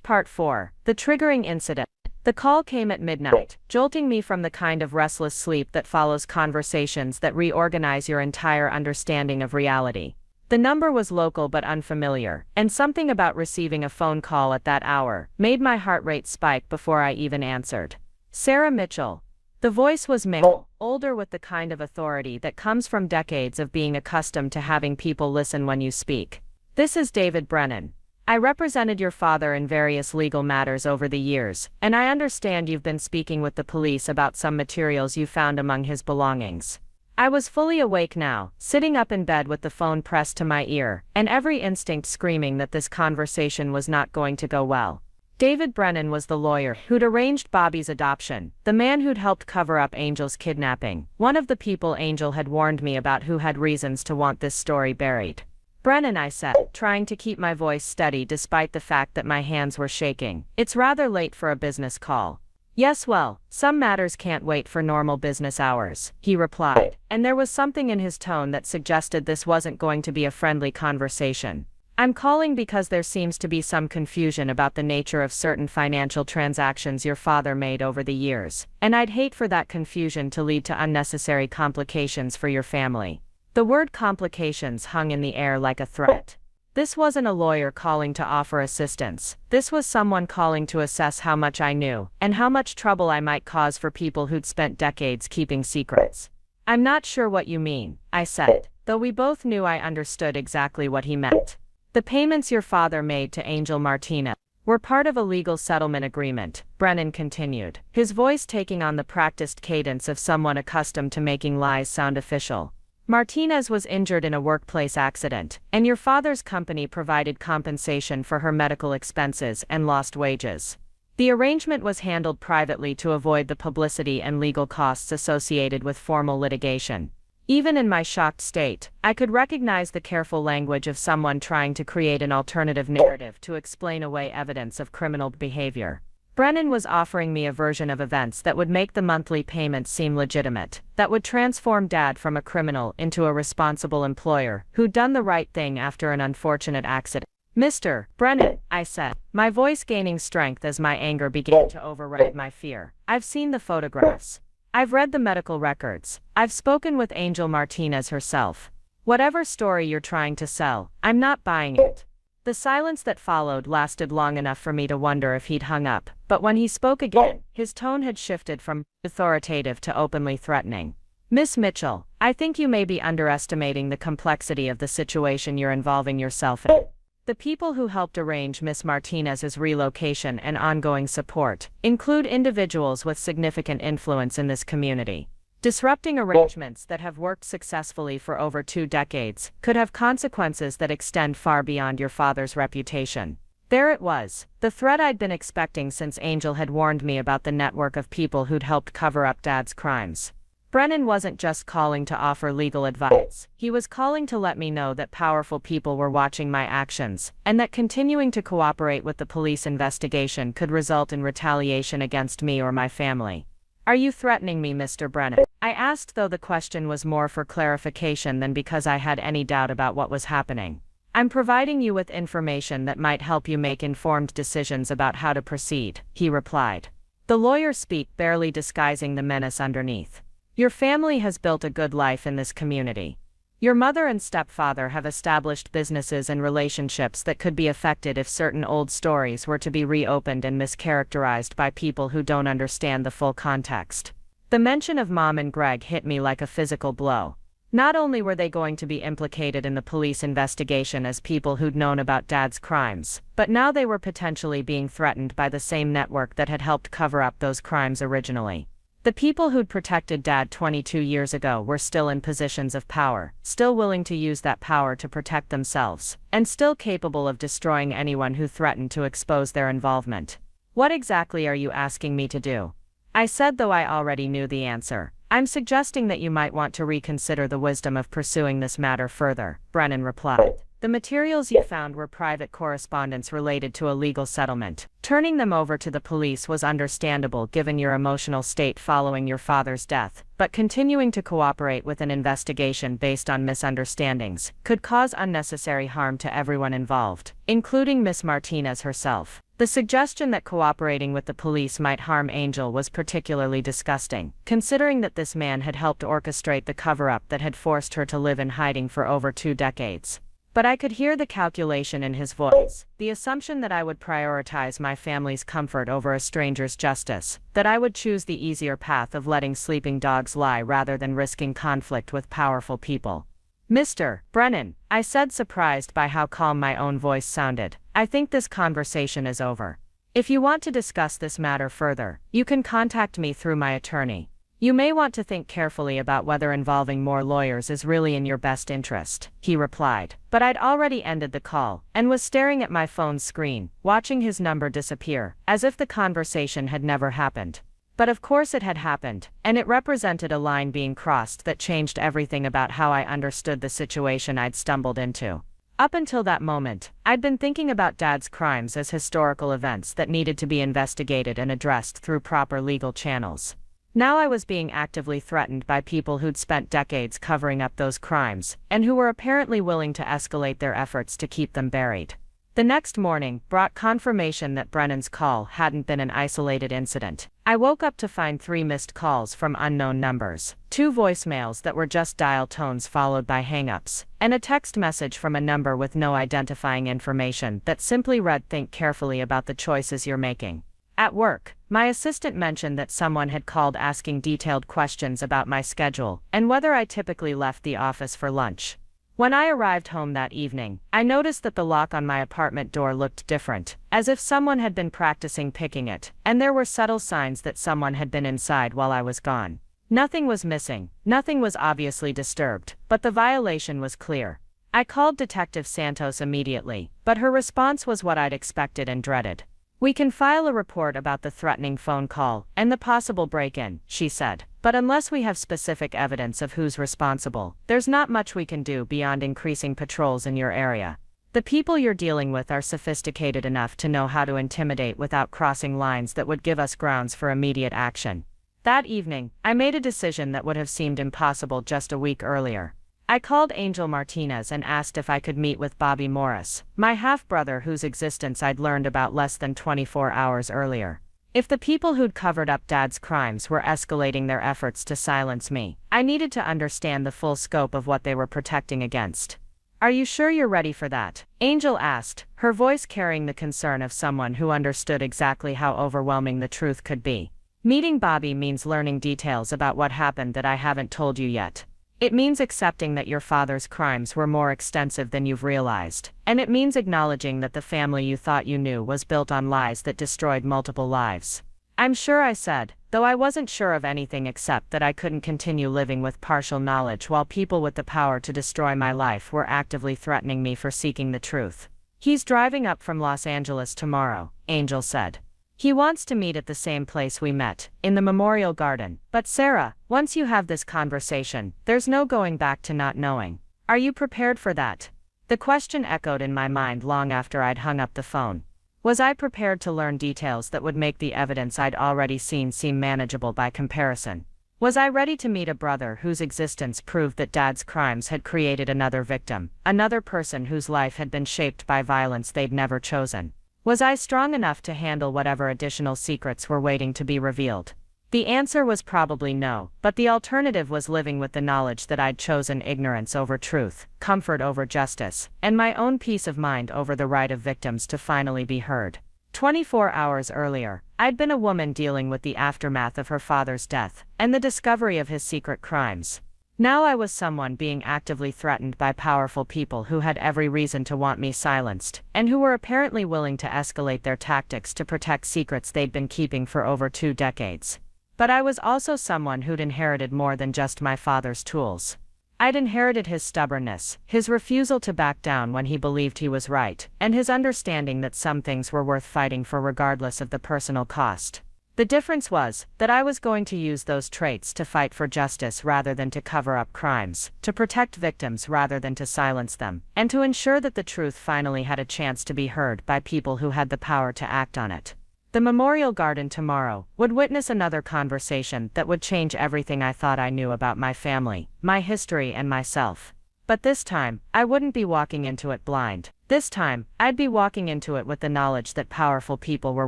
Part 4. The triggering incident. The call came at midnight, jolting me from the kind of restless sleep that follows conversations that reorganize your entire understanding of reality. The number was local but unfamiliar, and something about receiving a phone call at that hour made my heart rate spike before I even answered. "Sarah Mitchell." The voice was male, older with the kind of authority that comes from decades of being accustomed to having people listen when you speak. "This is David Brennan. I represented your father in various legal matters over the years, and I understand you've been speaking with the police about some materials you found among his belongings." I was fully awake now, sitting up in bed with the phone pressed to my ear, and every instinct screaming that this conversation was not going to go well. David Brennan was the lawyer who'd arranged Bobby's adoption, the man who'd helped cover up Angel's kidnapping, one of the people Angel had warned me about who had reasons to want this story buried. "Brennan," I said, trying to keep my voice steady despite the fact that my hands were shaking. "It's rather late for a business call." "Yes, well, some matters can't wait for normal business hours," he replied, and there was something in his tone that suggested this wasn't going to be a friendly conversation. "I'm calling because there seems to be some confusion about the nature of certain financial transactions your father made over the years, and I'd hate for that confusion to lead to unnecessary complications for your family." The word complications hung in the air like a threat. This wasn't a lawyer calling to offer assistance. This was someone calling to assess how much I knew, and how much trouble I might cause for people who'd spent decades keeping secrets. "I'm not sure what you mean," I said, though we both knew I understood exactly what he meant. "The payments your father made to Angel Martinez were part of a legal settlement agreement," Brennan continued, his voice taking on the practiced cadence of someone accustomed to making lies sound official. "Martinez was injured in a workplace accident, and your father's company provided compensation for her medical expenses and lost wages. The arrangement was handled privately to avoid the publicity and legal costs associated with formal litigation." Even in my shocked state, I could recognize the careful language of someone trying to create an alternative narrative to explain away evidence of criminal behavior. Brennan was offering me a version of events that would make the monthly payments seem legitimate, that would transform Dad from a criminal into a responsible employer who'd done the right thing after an unfortunate accident. "Mr. Brennan," I said, my voice gaining strength as my anger began to override my fear, "I've seen the photographs. I've read the medical records. I've spoken with Angel Martinez herself. Whatever story you're trying to sell, I'm not buying it. The silence that followed lasted long enough for me to wonder if he'd hung up, but when he spoke again, his tone had shifted from authoritative to openly threatening. Miss Mitchell, I think you may be underestimating the complexity of the situation you're involving yourself in. The people who helped arrange Miss Martinez's relocation and ongoing support include individuals with significant influence in this community. Disrupting arrangements that have worked successfully for over 2 decades could have consequences that extend far beyond your father's reputation. There it was, the threat I'd been expecting since Angel had warned me about the network of people who'd helped cover up Dad's crimes. Brennan wasn't just calling to offer legal advice, he was calling to let me know that powerful people were watching my actions, and that continuing to cooperate with the police investigation could result in retaliation against me or my family. Are you threatening me, Mr. Brennan? I asked, though the question was more for clarification than because I had any doubt about what was happening. I'm providing you with information that might help you make informed decisions about how to proceed, he replied. The lawyer speak, barely disguising the menace underneath. Your family has built a good life in this community. Your mother and stepfather have established businesses and relationships that could be affected if certain old stories were to be reopened and mischaracterized by people who don't understand the full context. The mention of Mom and Greg hit me like a physical blow. Not only were they going to be implicated in the police investigation as people who'd known about Dad's crimes, but now they were potentially being threatened by the same network that had helped cover up those crimes originally. The people who'd protected Dad 22 years ago were still in positions of power, still willing to use that power to protect themselves, and still capable of destroying anyone who threatened to expose their involvement. What exactly are you asking me to do? I said, though I already knew the answer. I'm suggesting that you might want to reconsider the wisdom of pursuing this matter further, Brennan replied. The materials you found were private correspondence related to a legal settlement. Turning them over to the police was understandable given your emotional state following your father's death, but continuing to cooperate with an investigation based on misunderstandings could cause unnecessary harm to everyone involved, including Miss Martinez herself. The suggestion that cooperating with the police might harm Angel was particularly disgusting, considering that this man had helped orchestrate the cover-up that had forced her to live in hiding for over 2 decades. But I could hear the calculation in his voice, the assumption that I would prioritize my family's comfort over a stranger's justice, that I would choose the easier path of letting sleeping dogs lie rather than risking conflict with powerful people. Mr. Brennan, I said, surprised by how calm my own voice sounded, I think this conversation is over. If you want to discuss this matter further, you can contact me through my attorney. You may want to think carefully about whether involving more lawyers is really in your best interest, he replied. But I'd already ended the call, and was staring at my phone's screen, watching his number disappear, as if the conversation had never happened. But of course it had happened, and it represented a line being crossed that changed everything about how I understood the situation I'd stumbled into. Up until that moment, I'd been thinking about Dad's crimes as historical events that needed to be investigated and addressed through proper legal channels. Now I was being actively threatened by people who'd spent decades covering up those crimes, and who were apparently willing to escalate their efforts to keep them buried. The next morning brought confirmation that Brennan's call hadn't been an isolated incident. I woke up to find 3 missed calls from unknown numbers, 2 voicemails that were just dial tones followed by hang-ups, and a text message from a number with no identifying information that simply read, "Think carefully about the choices you're making." At work, my assistant mentioned that someone had called asking detailed questions about my schedule and whether I typically left the office for lunch. When I arrived home that evening, I noticed that the lock on my apartment door looked different, as if someone had been practicing picking it, and there were subtle signs that someone had been inside while I was gone. Nothing was missing, nothing was obviously disturbed, but the violation was clear. I called Detective Santos immediately, but her response was what I'd expected and dreaded. "We can file a report about the threatening phone call and the possible break-in," she said, "but unless we have specific evidence of who's responsible, there's not much we can do beyond increasing patrols in your area. The people you're dealing with are sophisticated enough to know how to intimidate without crossing lines that would give us grounds for immediate action." That evening, I made a decision that would have seemed impossible just a week earlier. I called Angel Martinez and asked if I could meet with Bobby Morris, my half-brother whose existence I'd learned about less than 24 hours earlier. If the people who'd covered up Dad's crimes were escalating their efforts to silence me, I needed to understand the full scope of what they were protecting against. "Are you sure you're ready for that?" Angel asked, her voice carrying the concern of someone who understood exactly how overwhelming the truth could be. "Meeting Bobby means learning details about what happened that I haven't told you yet. It means accepting that your father's crimes were more extensive than you've realized, and it means acknowledging that the family you thought you knew was built on lies that destroyed multiple lives." "I'm sure," I said, though I wasn't sure of anything except that I couldn't continue living with partial knowledge while people with the power to destroy my life were actively threatening me for seeking the truth. "He's driving up from Los Angeles tomorrow," Angel said. "He wants to meet at the same place we met, in the Memorial Garden. But Sarah, once you have this conversation, there's no going back to not knowing. Are you prepared for that?" The question echoed in my mind long after I'd hung up the phone. Was I prepared to learn details that would make the evidence I'd already seen seem manageable by comparison? Was I ready to meet a brother whose existence proved that Dad's crimes had created another victim, another person whose life had been shaped by violence they'd never chosen? Was I strong enough to handle whatever additional secrets were waiting to be revealed? The answer was probably no, but the alternative was living with the knowledge that I'd chosen ignorance over truth, comfort over justice, and my own peace of mind over the right of victims to finally be heard. 24 hours earlier, I'd been a woman dealing with the aftermath of her father's death, and the discovery of his secret crimes. Now I was someone being actively threatened by powerful people who had every reason to want me silenced, and who were apparently willing to escalate their tactics to protect secrets they'd been keeping for over 2 decades. But I was also someone who'd inherited more than just my father's tools. I'd inherited his stubbornness, his refusal to back down when he believed he was right, and his understanding that some things were worth fighting for regardless of the personal cost. The difference was that I was going to use those traits to fight for justice rather than to cover up crimes, to protect victims rather than to silence them, and to ensure that the truth finally had a chance to be heard by people who had the power to act on it. The Memorial Garden tomorrow would witness another conversation that would change everything I thought I knew about my family, my history, and myself. But this time, I wouldn't be walking into it blind. This time, I'd be walking into it with the knowledge that powerful people were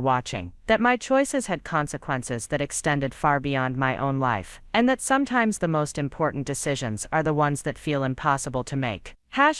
watching, that my choices had consequences that extended far beyond my own life, and that sometimes the most important decisions are the ones that feel impossible to make.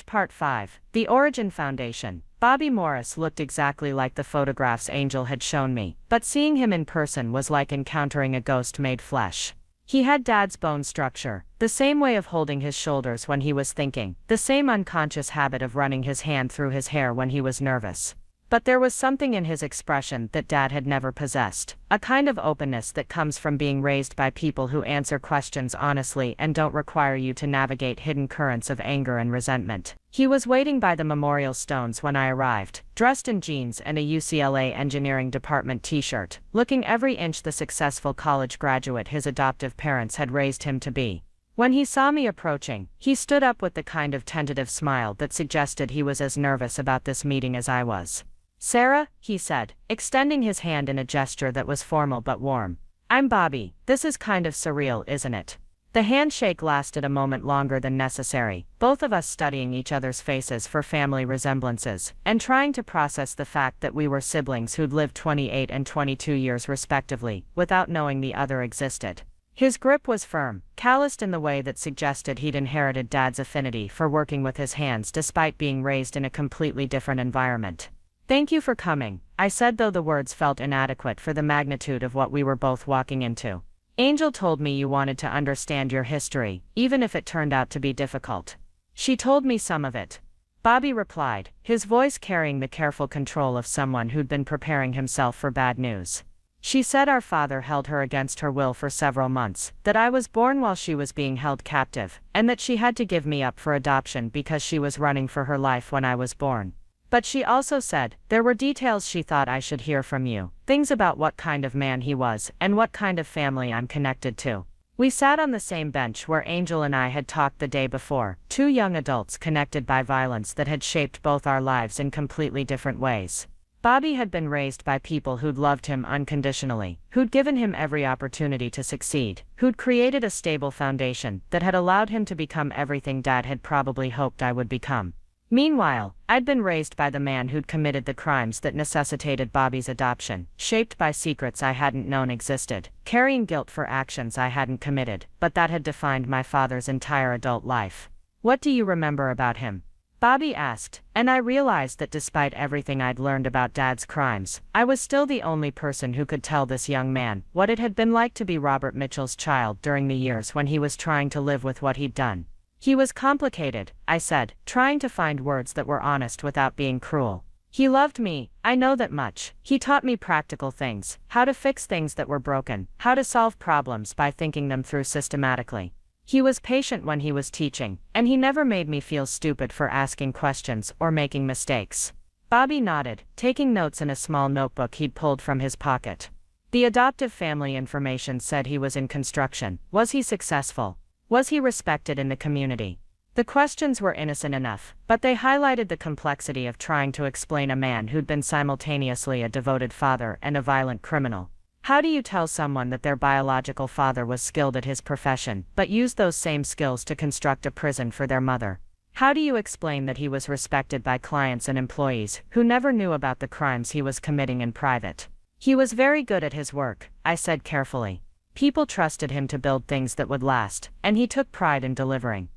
Part 5. The Origin Foundation. Bobby Morris looked exactly like the photographs Angel had shown me, but seeing him in person was like encountering a ghost made flesh. He had Dad's bone structure, the same way of holding his shoulders when he was thinking, the same unconscious habit of running his hand through his hair when he was nervous. But there was something in his expression that Dad had never possessed, a kind of openness that comes from being raised by people who answer questions honestly and don't require you to navigate hidden currents of anger and resentment. He was waiting by the memorial stones when I arrived, dressed in jeans and a UCLA engineering department t-shirt, looking every inch the successful college graduate his adoptive parents had raised him to be. When he saw me approaching, he stood up with the kind of tentative smile that suggested he was as nervous about this meeting as I was. "Sarah," he said, extending his hand in a gesture that was formal but warm. "I'm Bobby. This is kind of surreal, isn't it?" The handshake lasted a moment longer than necessary, both of us studying each other's faces for family resemblances, and trying to process the fact that we were siblings who'd lived 28 and 22 years respectively, without knowing the other existed. His grip was firm, calloused in the way that suggested he'd inherited Dad's affinity for working with his hands despite being raised in a completely different environment. "Thank you for coming," I said, though the words felt inadequate for the magnitude of what we were both walking into. "Angel told me you wanted to understand your history, even if it turned out to be difficult." "She told me some of it," Bobby replied, his voice carrying the careful control of someone who'd been preparing himself for bad news. "She said our father held her against her will for several months, that I was born while she was being held captive, and that she had to give me up for adoption because she was running for her life when I was born. But she also said there were details she thought I should hear from you, things about what kind of man he was and what kind of family I'm connected to." We sat on the same bench where Angel and I had talked the day before, 2 young adults connected by violence that had shaped both our lives in completely different ways. Bobby had been raised by people who'd loved him unconditionally, who'd given him every opportunity to succeed, who'd created a stable foundation that had allowed him to become everything Dad had probably hoped I would become. Meanwhile, I'd been raised by the man who'd committed the crimes that necessitated Bobby's adoption, shaped by secrets I hadn't known existed, carrying guilt for actions I hadn't committed, but that had defined my father's entire adult life. "What do you remember about him?" Bobby asked, and I realized that despite everything I'd learned about Dad's crimes, I was still the only person who could tell this young man what it had been like to be Robert Mitchell's child during the years when he was trying to live with what he'd done. "He was complicated," I said, trying to find words that were honest without being cruel. "He loved me, I know that much. He taught me practical things, how to fix things that were broken, how to solve problems by thinking them through systematically. He was patient when he was teaching, and he never made me feel stupid for asking questions or making mistakes." Bobby nodded, taking notes in a small notebook he'd pulled from his pocket. "The adoptive family information said he was in construction. Was he successful? Was he respected in the community?" The questions were innocent enough, but they highlighted the complexity of trying to explain a man who'd been simultaneously a devoted father and a violent criminal. How do you tell someone that their biological father was skilled at his profession, but used those same skills to construct a prison for their mother? How do you explain that he was respected by clients and employees who never knew about the crimes he was committing in private? "He was very good at his work," I said carefully. "People trusted him to build things that would last, and he took pride in delivering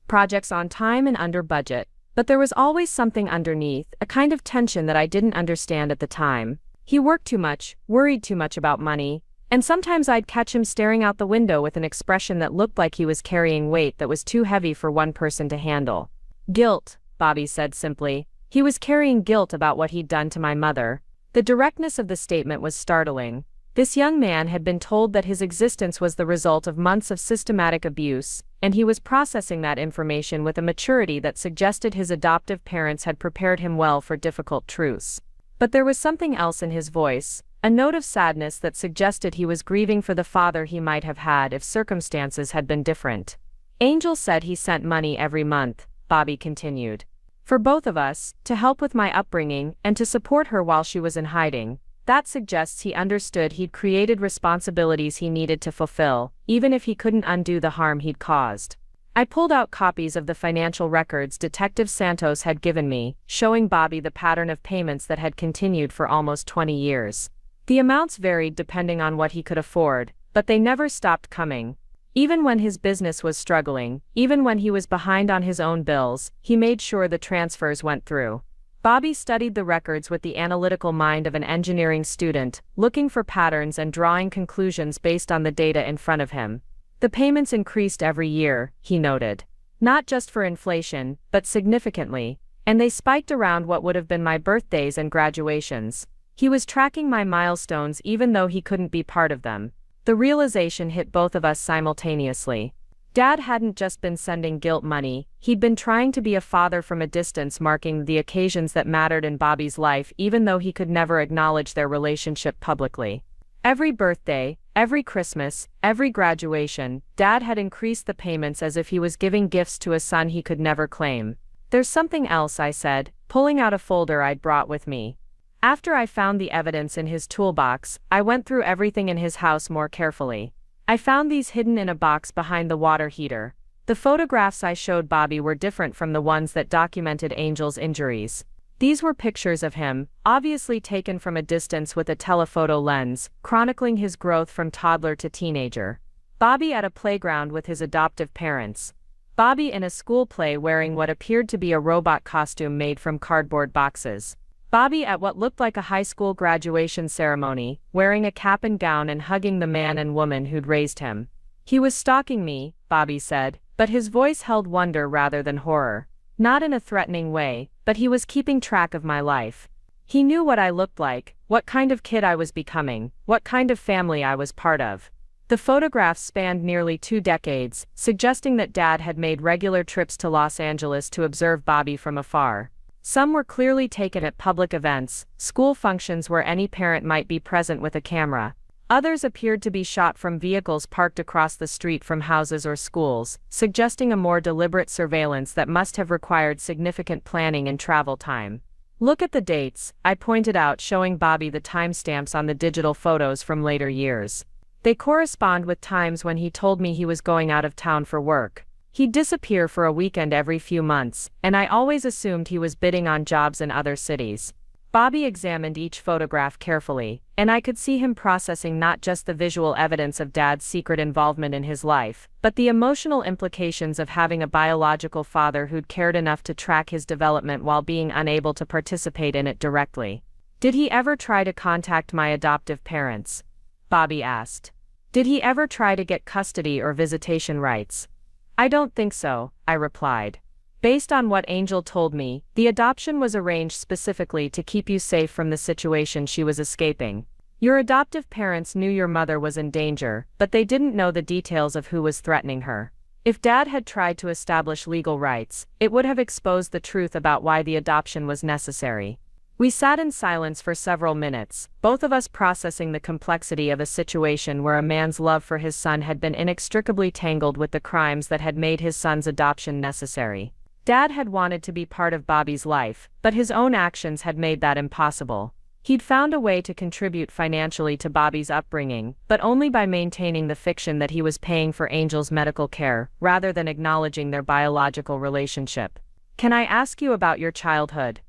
Projects on time and under budget. But there was always something underneath, a kind of tension that I didn't understand at the time. He worked too much, worried too much about money, and sometimes I'd catch him staring out the window with an expression that looked like he was carrying weight that was too heavy for one person to handle." "Guilt," Bobby said simply. "He was carrying guilt about what he'd done to my mother." The directness of the statement was startling. This young man had been told that his existence was the result of months of systematic abuse, and he was processing that information with a maturity that suggested his adoptive parents had prepared him well for difficult truths. But there was something else in his voice, a note of sadness that suggested he was grieving for the father he might have had if circumstances had been different. "Angel said he sent money every month," Bobby continued. "For both of us, to help with my upbringing and to support her while she was in hiding. That suggests he understood he'd created responsibilities he needed to fulfill, even if he couldn't undo the harm he'd caused." I pulled out copies of the financial records Detective Santos had given me, showing Bobby the pattern of payments that had continued for almost 20 years. The amounts varied depending on what he could afford, but they never stopped coming. Even when his business was struggling, even when he was behind on his own bills, he made sure the transfers went through. Bobby studied the records with the analytical mind of an engineering student, looking for patterns and drawing conclusions based on the data in front of him. "The payments increased every year," he noted. "Not just for inflation, but significantly, and they spiked around what would have been my birthdays and graduations. He was tracking my milestones even though he couldn't be part of them." The realization hit both of us simultaneously. Dad hadn't just been sending guilt money, he'd been trying to be a father from a distance, marking the occasions that mattered in Bobby's life even though he could never acknowledge their relationship publicly. Every birthday, every Christmas, every graduation, Dad had increased the payments as if he was giving gifts to a son he could never claim. "There's something else," I said, pulling out a folder I'd brought with me. After I found the evidence in his toolbox, I went through everything in his house more carefully. I found these hidden in a box behind the water heater. The photographs I showed Bobby were different from the ones that documented Angel's injuries. These were pictures of him, obviously taken from a distance with a telephoto lens, chronicling his growth from toddler to teenager. Bobby at a playground with his adoptive parents. Bobby in a school play wearing what appeared to be a robot costume made from cardboard boxes. Bobby at what looked like a high school graduation ceremony, wearing a cap and gown and hugging the man and woman who'd raised him. "He was stalking me," Bobby said, but his voice held wonder rather than horror. Not in a threatening way, but he was keeping track of my life. He knew what I looked like, what kind of kid I was becoming, what kind of family I was part of. The photographs spanned nearly 2 decades, suggesting that Dad had made regular trips to Los Angeles to observe Bobby from afar. Some were clearly taken at public events, school functions where any parent might be present with a camera. Others appeared to be shot from vehicles parked across the street from houses or schools, suggesting a more deliberate surveillance that must have required significant planning and travel time. "Look at the dates," I pointed out, showing Bobby the timestamps on the digital photos from later years. "They correspond with times when he told me he was going out of town for work. He'd disappear for a weekend every few months, and I always assumed he was bidding on jobs in other cities. Bobby examined each photograph carefully, and I could see him processing not just the visual evidence of Dad's secret involvement in his life, but the emotional implications of having a biological father who'd cared enough to track his development while being unable to participate in it directly. "Did he ever try to contact my adoptive parents?" Bobby asked. "Did he ever try to get custody or visitation rights?" "I don't think so," I replied. "Based on what Angel told me, the adoption was arranged specifically to keep you safe from the situation she was escaping. Your adoptive parents knew your mother was in danger, but they didn't know the details of who was threatening her. If Dad had tried to establish legal rights, it would have exposed the truth about why the adoption was necessary." We sat in silence for several minutes, both of us processing the complexity of a situation where a man's love for his son had been inextricably tangled with the crimes that had made his son's adoption necessary. Dad had wanted to be part of Bobby's life, but his own actions had made that impossible. He'd found a way to contribute financially to Bobby's upbringing, but only by maintaining the fiction that he was paying for Angel's medical care, rather than acknowledging their biological relationship. "Can I ask you about your childhood?"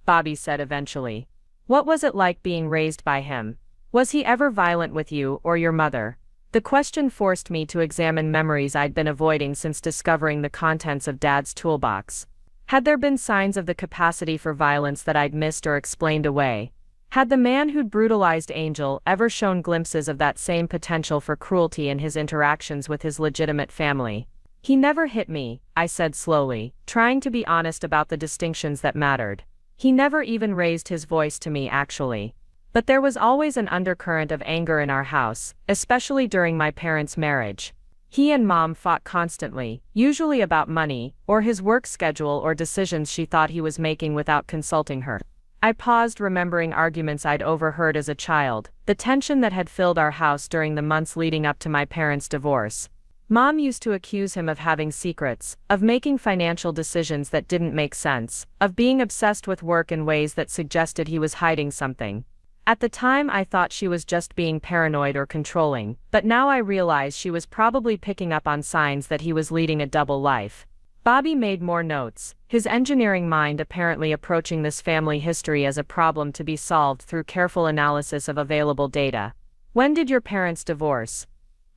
Bobby said eventually. "What was it like being raised by him? Was he ever violent with you or your mother?" The question forced me to examine memories I'd been avoiding since discovering the contents of Dad's toolbox. Had there been signs of the capacity for violence that I'd missed or explained away? Had the man who'd brutalized Angel ever shown glimpses of that same potential for cruelty in his interactions with his legitimate family? "He never hit me," I said slowly, trying to be honest about the distinctions that mattered. "He never even raised his voice to me actually. But there was always an undercurrent of anger in our house, especially during my parents' marriage. He and Mom fought constantly, usually about money, or his work schedule or decisions she thought he was making without consulting her." I paused, remembering arguments I'd overheard as a child, the tension that had filled our house during the months leading up to my parents' divorce. Mom used to accuse him of having secrets, of making financial decisions that didn't make sense, of being obsessed with work in ways that suggested he was hiding something. At the time I thought she was just being paranoid or controlling, but now I realize she was probably picking up on signs that he was leading a double life. Bobby made more notes, his engineering mind apparently approaching this family history as a problem to be solved through careful analysis of available data. "When did your parents divorce?"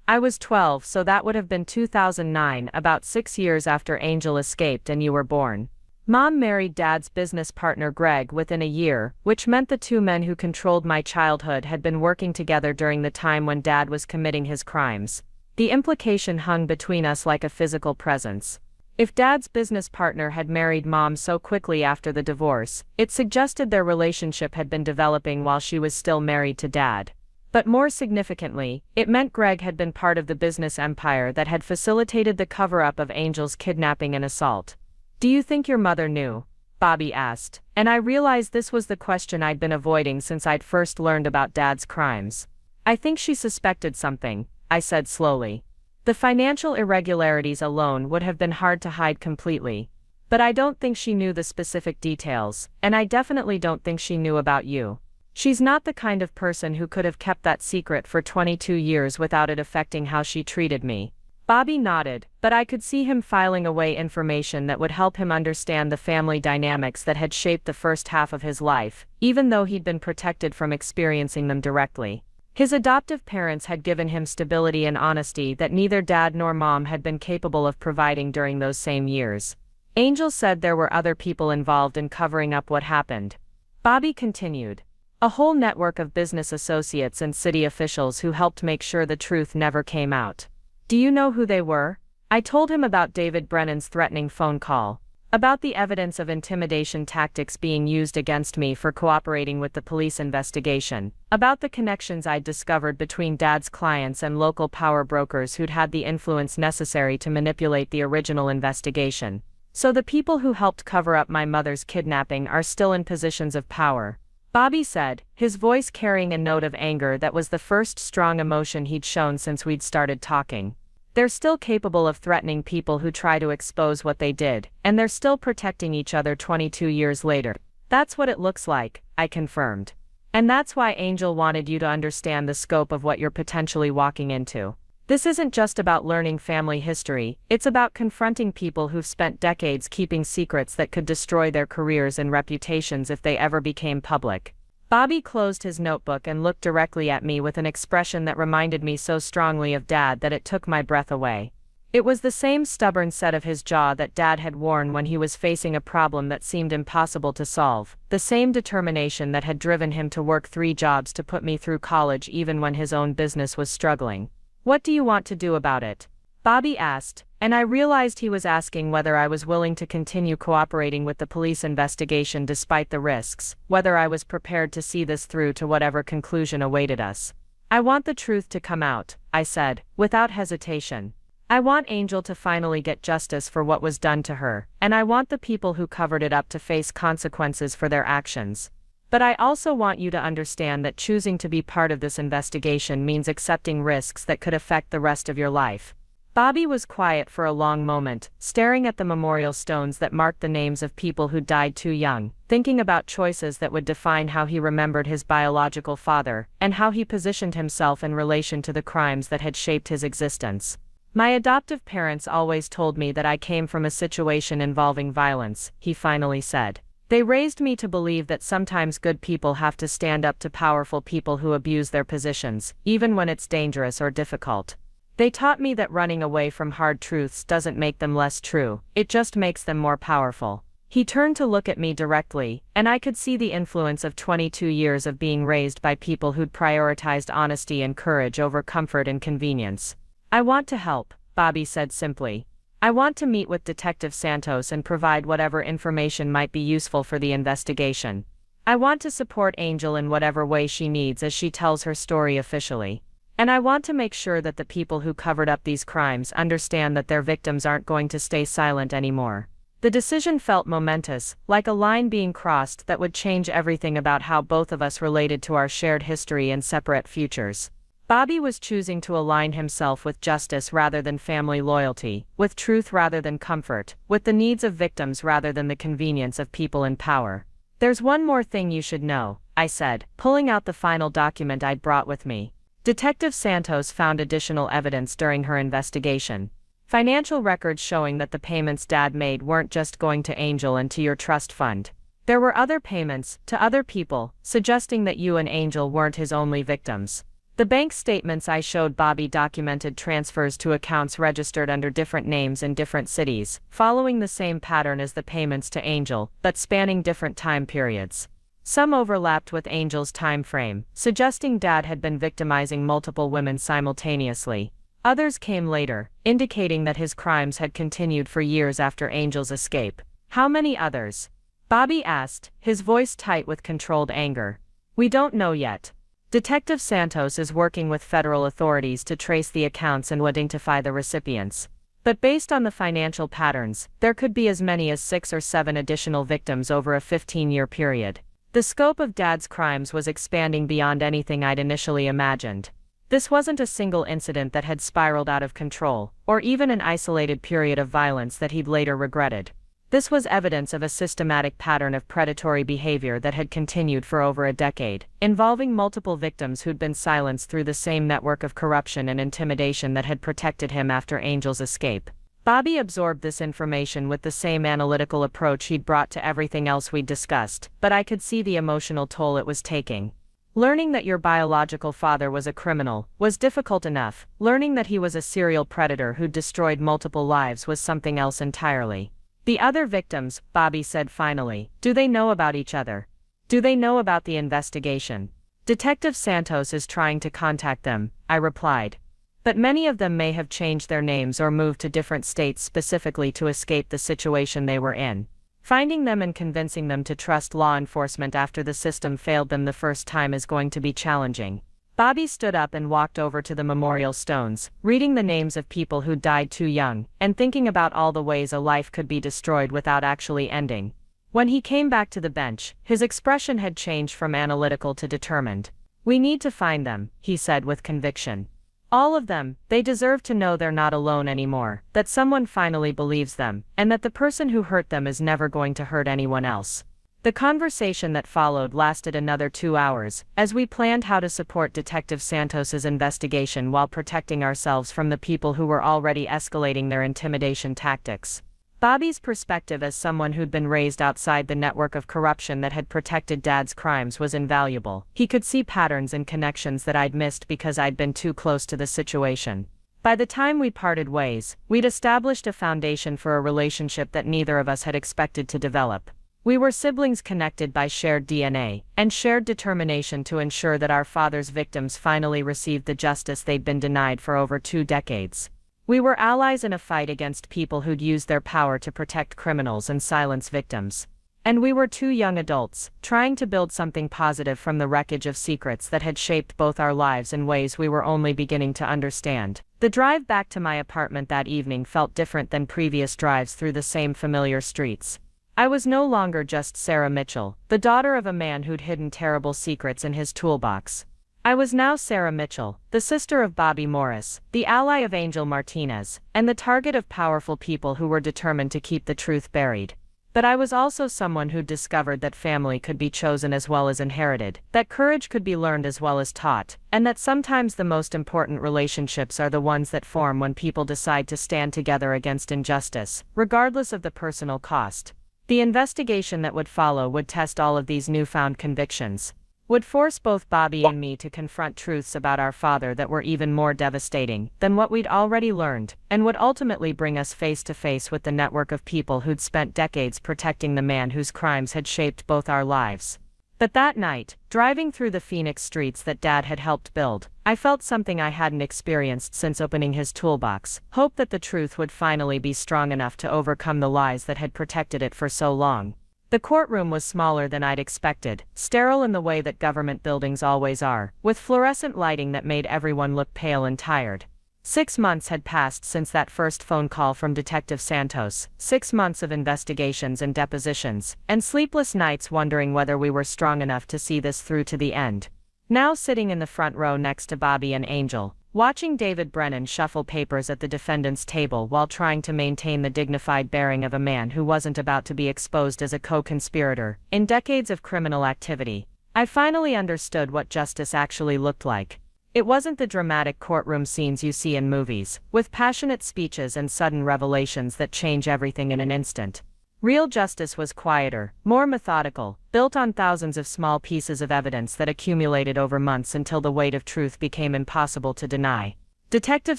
"I was 12, so that would have been 2009, about 6 years after Angel escaped and you were born. Mom married Dad's business partner Greg within a year, which meant the two men who controlled my childhood had been working together during the time when Dad was committing his crimes. The implication hung between us like a physical presence. If Dad's business partner had married Mom so quickly after the divorce, it suggested their relationship had been developing while she was still married to Dad. But more significantly, it meant Greg had been part of the business empire that had facilitated the cover-up of Angel's kidnapping and assault." "Do you think your mother knew?" Bobby asked, and I realized this was the question I'd been avoiding since I'd first learned about Dad's crimes. "I think she suspected something," I said slowly. "The financial irregularities alone would have been hard to hide completely. But I don't think she knew the specific details, and I definitely don't think she knew about you. She's not the kind of person who could have kept that secret for 22 years without it affecting how she treated me." Bobby nodded, but I could see him filing away information that would help him understand the family dynamics that had shaped the first half of his life, even though he'd been protected from experiencing them directly. His adoptive parents had given him stability and honesty that neither Dad nor Mom had been capable of providing during those same years. "Angel said there were other people involved in covering up what happened," Bobby continued. "A whole network of business associates and city officials who helped make sure the truth never came out." "Do you know who they were?" I told him about David Brennan's threatening phone call, about the evidence of intimidation tactics being used against me for cooperating with the police investigation, about the connections I'd discovered between Dad's clients and local power brokers who'd had the influence necessary to manipulate the original investigation. "So the people who helped cover up my mother's kidnapping are still in positions of power," Bobby said, his voice carrying a note of anger that was the first strong emotion he'd shown since we'd started talking. "They're still capable of threatening people who try to expose what they did, and they're still protecting each other 22 years later." "That's what it looks like," I confirmed. "And that's why Angel wanted you to understand the scope of what you're potentially walking into." This isn't just about learning family history, it's about confronting people who've spent decades keeping secrets that could destroy their careers and reputations if they ever became public. Bobby closed his notebook and looked directly at me with an expression that reminded me so strongly of Dad that it took my breath away. It was the same stubborn set of his jaw that Dad had worn when he was facing a problem that seemed impossible to solve, the same determination that had driven him to work 3 jobs to put me through college even when his own business was struggling. "What do you want to do about it?" Bobby asked, and I realized he was asking whether I was willing to continue cooperating with the police investigation despite the risks, whether I was prepared to see this through to whatever conclusion awaited us. "I want the truth to come out," I said, without hesitation. "I want Angel to finally get justice for what was done to her, and I want the people who covered it up to face consequences for their actions. But I also want you to understand that choosing to be part of this investigation means accepting risks that could affect the rest of your life." Bobby was quiet for a long moment, staring at the memorial stones that marked the names of people who died too young, thinking about choices that would define how he remembered his biological father, and how he positioned himself in relation to the crimes that had shaped his existence. "My adoptive parents always told me that I came from a situation involving violence," he finally said. "They raised me to believe that sometimes good people have to stand up to powerful people who abuse their positions, even when it's dangerous or difficult. They taught me that running away from hard truths doesn't make them less true, it just makes them more powerful." He turned to look at me directly, and I could see the influence of 22 years of being raised by people who'd prioritized honesty and courage over comfort and convenience. "I want to help," Bobby said simply. "I want to meet with Detective Santos and provide whatever information might be useful for the investigation. I want to support Angel in whatever way she needs as she tells her story officially. And I want to make sure that the people who covered up these crimes understand that their victims aren't going to stay silent anymore." The decision felt momentous, like a line being crossed that would change everything about how both of us related to our shared history and separate futures. Bobby was choosing to align himself with justice rather than family loyalty, with truth rather than comfort, with the needs of victims rather than the convenience of people in power. "There's one more thing you should know," I said, pulling out the final document I'd brought with me. "Detective Santos found additional evidence during her investigation. Financial records showing that the payments Dad made weren't just going to Angel and to your trust fund. There were other payments, to other people, suggesting that you and Angel weren't his only victims. The bank statements I showed Bobby documented transfers to accounts registered under different names in different cities, following the same pattern as the payments to Angel, but spanning different time periods. Some overlapped with Angel's time frame, suggesting Dad had been victimizing multiple women simultaneously. Others came later, indicating that his crimes had continued for years after Angel's escape." "How many others?" Bobby asked, his voice tight with controlled anger. "We don't know yet. Detective Santos is working with federal authorities to trace the accounts and identify the recipients. But based on the financial patterns, there could be as many as 6 or 7 additional victims over a 15-year period." The scope of Dad's crimes was expanding beyond anything I'd initially imagined. This wasn't a single incident that had spiraled out of control, or even an isolated period of violence that he'd later regretted. This was evidence of a systematic pattern of predatory behavior that had continued for over a decade, involving multiple victims who'd been silenced through the same network of corruption and intimidation that had protected him after Angel's escape. Bobby absorbed this information with the same analytical approach he'd brought to everything else we'd discussed, but I could see the emotional toll it was taking. Learning that your biological father was a criminal was difficult enough. Learning that he was a serial predator who'd destroyed multiple lives was something else entirely. "The other victims," Bobby said finally, "do they know about each other? Do they know about the investigation?" "Detective Santos is trying to contact them," I replied. "But many of them may have changed their names or moved to different states specifically to escape the situation they were in. Finding them and convincing them to trust law enforcement after the system failed them the first time is going to be challenging." Bobby stood up and walked over to the memorial stones, reading the names of people who died too young, and thinking about all the ways a life could be destroyed without actually ending. When he came back to the bench, his expression had changed from analytical to determined. "We need to find them," he said with conviction. "All of them. They deserve to know they're not alone anymore, that someone finally believes them, and that the person who hurt them is never going to hurt anyone else." The conversation that followed lasted another 2 hours, as we planned how to support Detective Santos's investigation while protecting ourselves from the people who were already escalating their intimidation tactics. Bobby's perspective as someone who'd been raised outside the network of corruption that had protected Dad's crimes was invaluable. He could see patterns and connections that I'd missed because I'd been too close to the situation. By the time we parted ways, we'd established a foundation for a relationship that neither of us had expected to develop. We were siblings connected by shared DNA, and shared determination to ensure that our father's victims finally received the justice they'd been denied for over 2 decades. We were allies in a fight against people who'd used their power to protect criminals and silence victims. And we were 2 young adults, trying to build something positive from the wreckage of secrets that had shaped both our lives in ways we were only beginning to understand. The drive back to my apartment that evening felt different than previous drives through the same familiar streets. I was no longer just Sarah Mitchell, the daughter of a man who'd hidden terrible secrets in his toolbox. I was now Sarah Mitchell, the sister of Bobby Morris, the ally of Angel Martinez, and the target of powerful people who were determined to keep the truth buried. But I was also someone who'd discovered that family could be chosen as well as inherited, that courage could be learned as well as taught, and that sometimes the most important relationships are the ones that form when people decide to stand together against injustice, regardless of the personal cost. The investigation that would follow would test all of these newfound convictions, would force both Bobby and me to confront truths about our father that were even more devastating than what we'd already learned, and would ultimately bring us face to face with the network of people who'd spent decades protecting the man whose crimes had shaped both our lives. But that night, driving through the Phoenix streets that Dad had helped build, I felt something I hadn't experienced since opening his toolbox: hope that the truth would finally be strong enough to overcome the lies that had protected it for so long. The courtroom was smaller than I'd expected, sterile in the way that government buildings always are, with fluorescent lighting that made everyone look pale and tired. 6 months had passed since that first phone call from Detective Santos, 6 months of investigations and depositions, and sleepless nights wondering whether we were strong enough to see this through to the end. Now sitting in the front row next to Bobby and Angel, watching David Brennan shuffle papers at the defendant's table while trying to maintain the dignified bearing of a man who wasn't about to be exposed as a co-conspirator in decades of criminal activity, I finally understood what justice actually looked like. It wasn't the dramatic courtroom scenes you see in movies, with passionate speeches and sudden revelations that change everything in an instant. Real justice was quieter, more methodical, built on thousands of small pieces of evidence that accumulated over months until the weight of truth became impossible to deny. Detective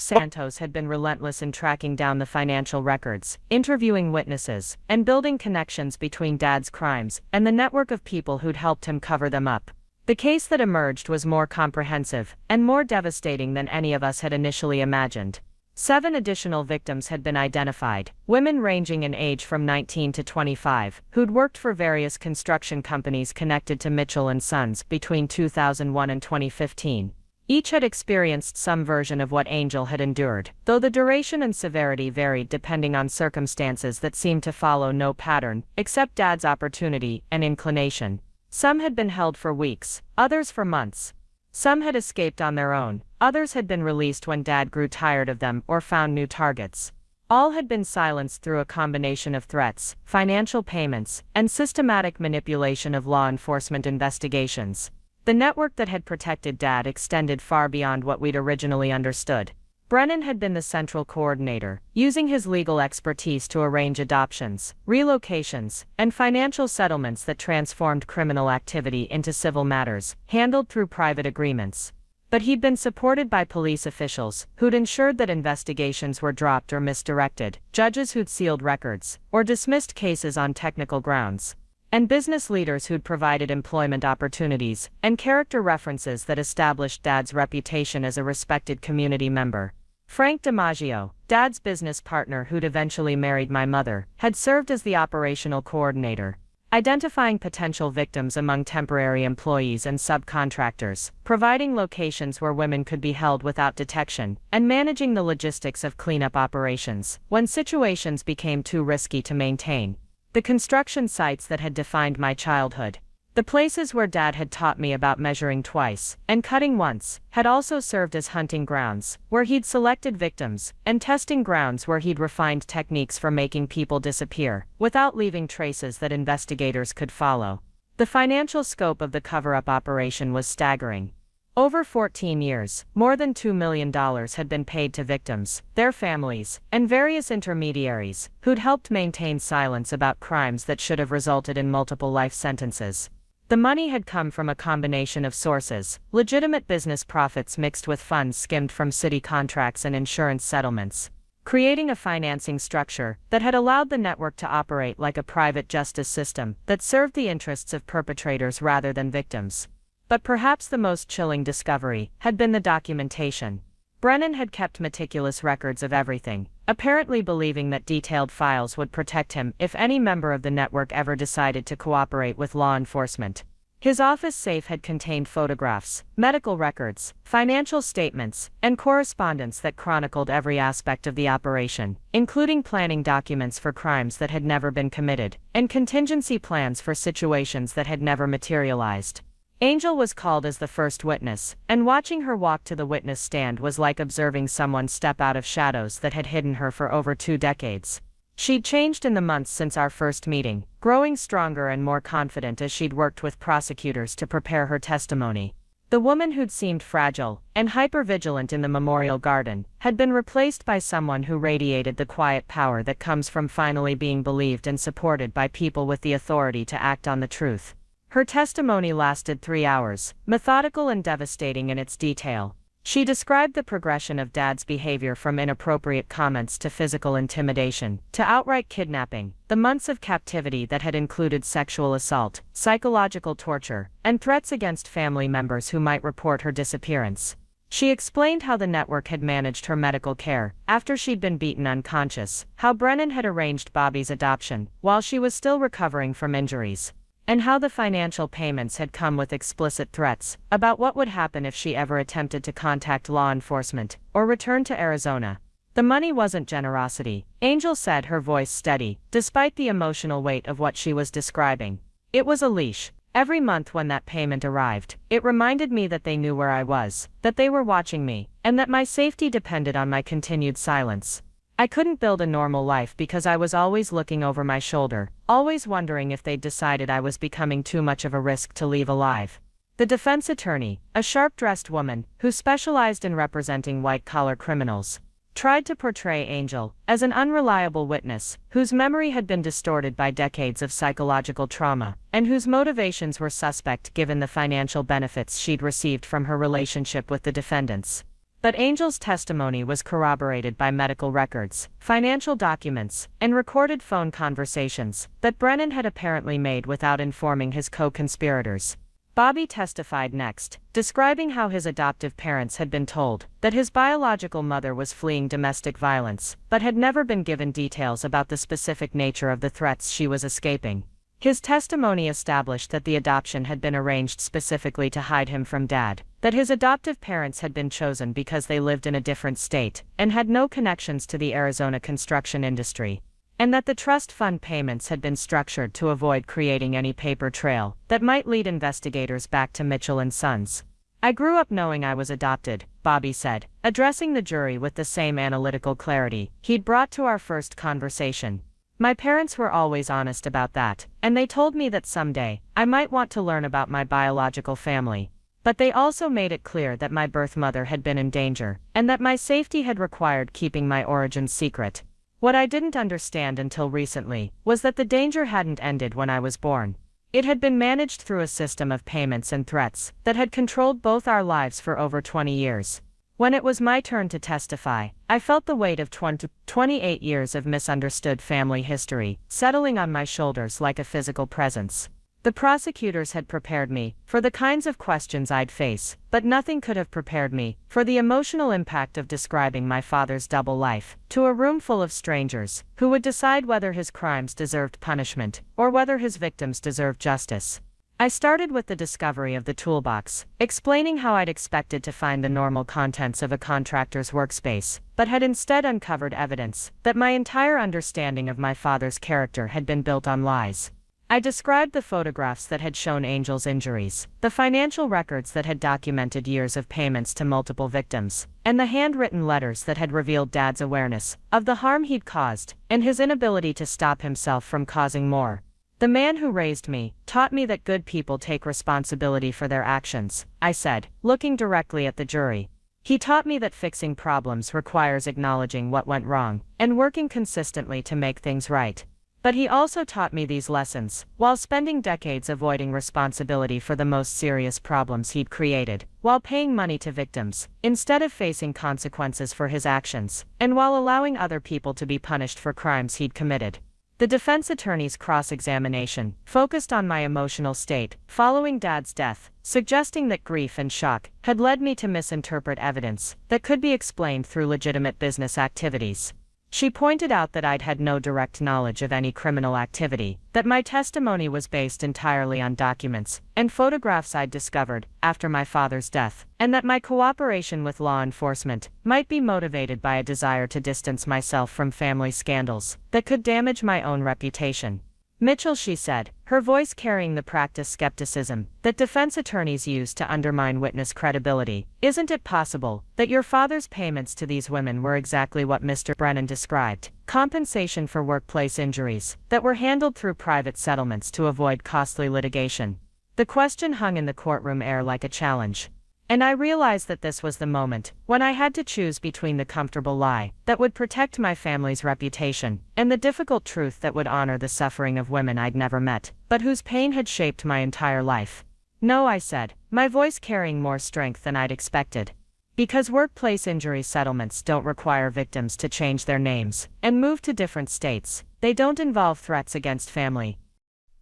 Santos had been relentless in tracking down the financial records, interviewing witnesses, and building connections between Dad's crimes and the network of people who'd helped him cover them up. The case that emerged was more comprehensive and more devastating than any of us had initially imagined. 7 additional victims had been identified, women ranging in age from 19 to 25, who'd worked for various construction companies connected to Mitchell and Sons between 2001 and 2015. Each had experienced some version of what Angel had endured, though the duration and severity varied depending on circumstances that seemed to follow no pattern, except Dad's opportunity and inclination. Some had been held for weeks, others for months. Some had escaped on their own, others had been released when Dad grew tired of them or found new targets. All had been silenced through a combination of threats, financial payments, and systematic manipulation of law enforcement investigations. The network that had protected Dad extended far beyond what we'd originally understood. Brennan had been the central coordinator, using his legal expertise to arrange adoptions, relocations, and financial settlements that transformed criminal activity into civil matters, handled through private agreements. But he'd been supported by police officials, who'd ensured that investigations were dropped or misdirected, judges who'd sealed records, or dismissed cases on technical grounds, and business leaders who'd provided employment opportunities and character references that established Dad's reputation as a respected community member. Frank DiMaggio, Dad's business partner who'd eventually married my mother, had served as the operational coordinator, identifying potential victims among temporary employees and subcontractors, providing locations where women could be held without detection, and managing the logistics of cleanup operations when situations became too risky to maintain. The construction sites that had defined my childhood. The places where Dad had taught me about measuring twice and cutting once had also served as hunting grounds, where he'd selected victims, and testing grounds where he'd refined techniques for making people disappear, without leaving traces that investigators could follow. The financial scope of the cover-up operation was staggering. Over 14 years, more than $2 million had been paid to victims, their families, and various intermediaries, who'd helped maintain silence about crimes that should have resulted in multiple life sentences. The money had come from a combination of sources: legitimate business profits mixed with funds skimmed from city contracts and insurance settlements, creating a financing structure that had allowed the network to operate like a private justice system that served the interests of perpetrators rather than victims. But perhaps the most chilling discovery had been the documentation. Brennan had kept meticulous records of everything, apparently believing that detailed files would protect him if any member of the network ever decided to cooperate with law enforcement. His office safe had contained photographs, medical records, financial statements, and correspondence that chronicled every aspect of the operation, including planning documents for crimes that had never been committed, and contingency plans for situations that had never materialized. Angel was called as the first witness, and watching her walk to the witness stand was like observing someone step out of shadows that had hidden her for over 2 decades. She'd changed in the months since our first meeting, growing stronger and more confident as she'd worked with prosecutors to prepare her testimony. The woman who'd seemed fragile and hypervigilant in the memorial garden had been replaced by someone who radiated the quiet power that comes from finally being believed and supported by people with the authority to act on the truth. Her testimony lasted 3 hours, methodical and devastating in its detail. She described the progression of Dad's behavior from inappropriate comments to physical intimidation, to outright kidnapping, the months of captivity that had included sexual assault, psychological torture, and threats against family members who might report her disappearance. She explained how the network had managed her medical care after she'd been beaten unconscious, how Brennan had arranged Bobby's adoption while she was still recovering from injuries, and how the financial payments had come with explicit threats about what would happen if she ever attempted to contact law enforcement or return to Arizona. The money wasn't generosity, Angel said, her voice steady, despite the emotional weight of what she was describing. It was a leash. Every month when that payment arrived, it reminded me that they knew where I was, that they were watching me, and that my safety depended on my continued silence. I couldn't build a normal life because I was always looking over my shoulder, always wondering if they'd decided I was becoming too much of a risk to leave alive. The defense attorney, a sharp-dressed woman who specialized in representing white-collar criminals, tried to portray Angel as an unreliable witness whose memory had been distorted by decades of psychological trauma, and whose motivations were suspect given the financial benefits she'd received from her relationship with the defendants. But Angel's testimony was corroborated by medical records, financial documents, and recorded phone conversations that Brennan had apparently made without informing his co-conspirators. Bobby testified next, describing how his adoptive parents had been told that his biological mother was fleeing domestic violence, but had never been given details about the specific nature of the threats she was escaping. His testimony established that the adoption had been arranged specifically to hide him from Dad, that his adoptive parents had been chosen because they lived in a different state and had no connections to the Arizona construction industry, and that the trust fund payments had been structured to avoid creating any paper trail that might lead investigators back to Mitchell and Sons. I grew up knowing I was adopted, Bobby said, addressing the jury with the same analytical clarity he'd brought to our first conversation. My parents were always honest about that, and they told me that someday I might want to learn about my biological family. But they also made it clear that my birth mother had been in danger, and that my safety had required keeping my origins secret. What I didn't understand until recently was that the danger hadn't ended when I was born. It had been managed through a system of payments and threats that had controlled both our lives for over 20 years. When it was my turn to testify, I felt the weight of 28 years of misunderstood family history settling on my shoulders like a physical presence. The prosecutors had prepared me for the kinds of questions I'd face, but nothing could have prepared me for the emotional impact of describing my father's double life to a room full of strangers who would decide whether his crimes deserved punishment or whether his victims deserved justice. I started with the discovery of the toolbox, explaining how I'd expected to find the normal contents of a contractor's workspace, but had instead uncovered evidence that my entire understanding of my father's character had been built on lies. I described the photographs that had shown Angel's injuries, the financial records that had documented years of payments to multiple victims, and the handwritten letters that had revealed Dad's awareness of the harm he'd caused and his inability to stop himself from causing more. The man who raised me taught me that good people take responsibility for their actions, I said, looking directly at the jury. He taught me that fixing problems requires acknowledging what went wrong and working consistently to make things right. But he also taught me these lessons while spending decades avoiding responsibility for the most serious problems he'd created, while paying money to victims instead of facing consequences for his actions, and while allowing other people to be punished for crimes he'd committed. The defense attorney's cross-examination focused on my emotional state following Dad's death, suggesting that grief and shock had led me to misinterpret evidence that could be explained through legitimate business activities. She pointed out that I'd had no direct knowledge of any criminal activity, that my testimony was based entirely on documents and photographs I'd discovered after my father's death, and that my cooperation with law enforcement might be motivated by a desire to distance myself from family scandals that could damage my own reputation. Mitchell, she said, her voice carrying the practiced skepticism that defense attorneys use to undermine witness credibility, isn't it possible that your father's payments to these women were exactly what Mr. Brennan described, compensation for workplace injuries that were handled through private settlements to avoid costly litigation? The question hung in the courtroom air like a challenge. And I realized that this was the moment when I had to choose between the comfortable lie that would protect my family's reputation and the difficult truth that would honor the suffering of women I'd never met, but whose pain had shaped my entire life. No, I said, my voice carrying more strength than I'd expected. Because workplace injury settlements don't require victims to change their names and move to different states, they don't involve threats against family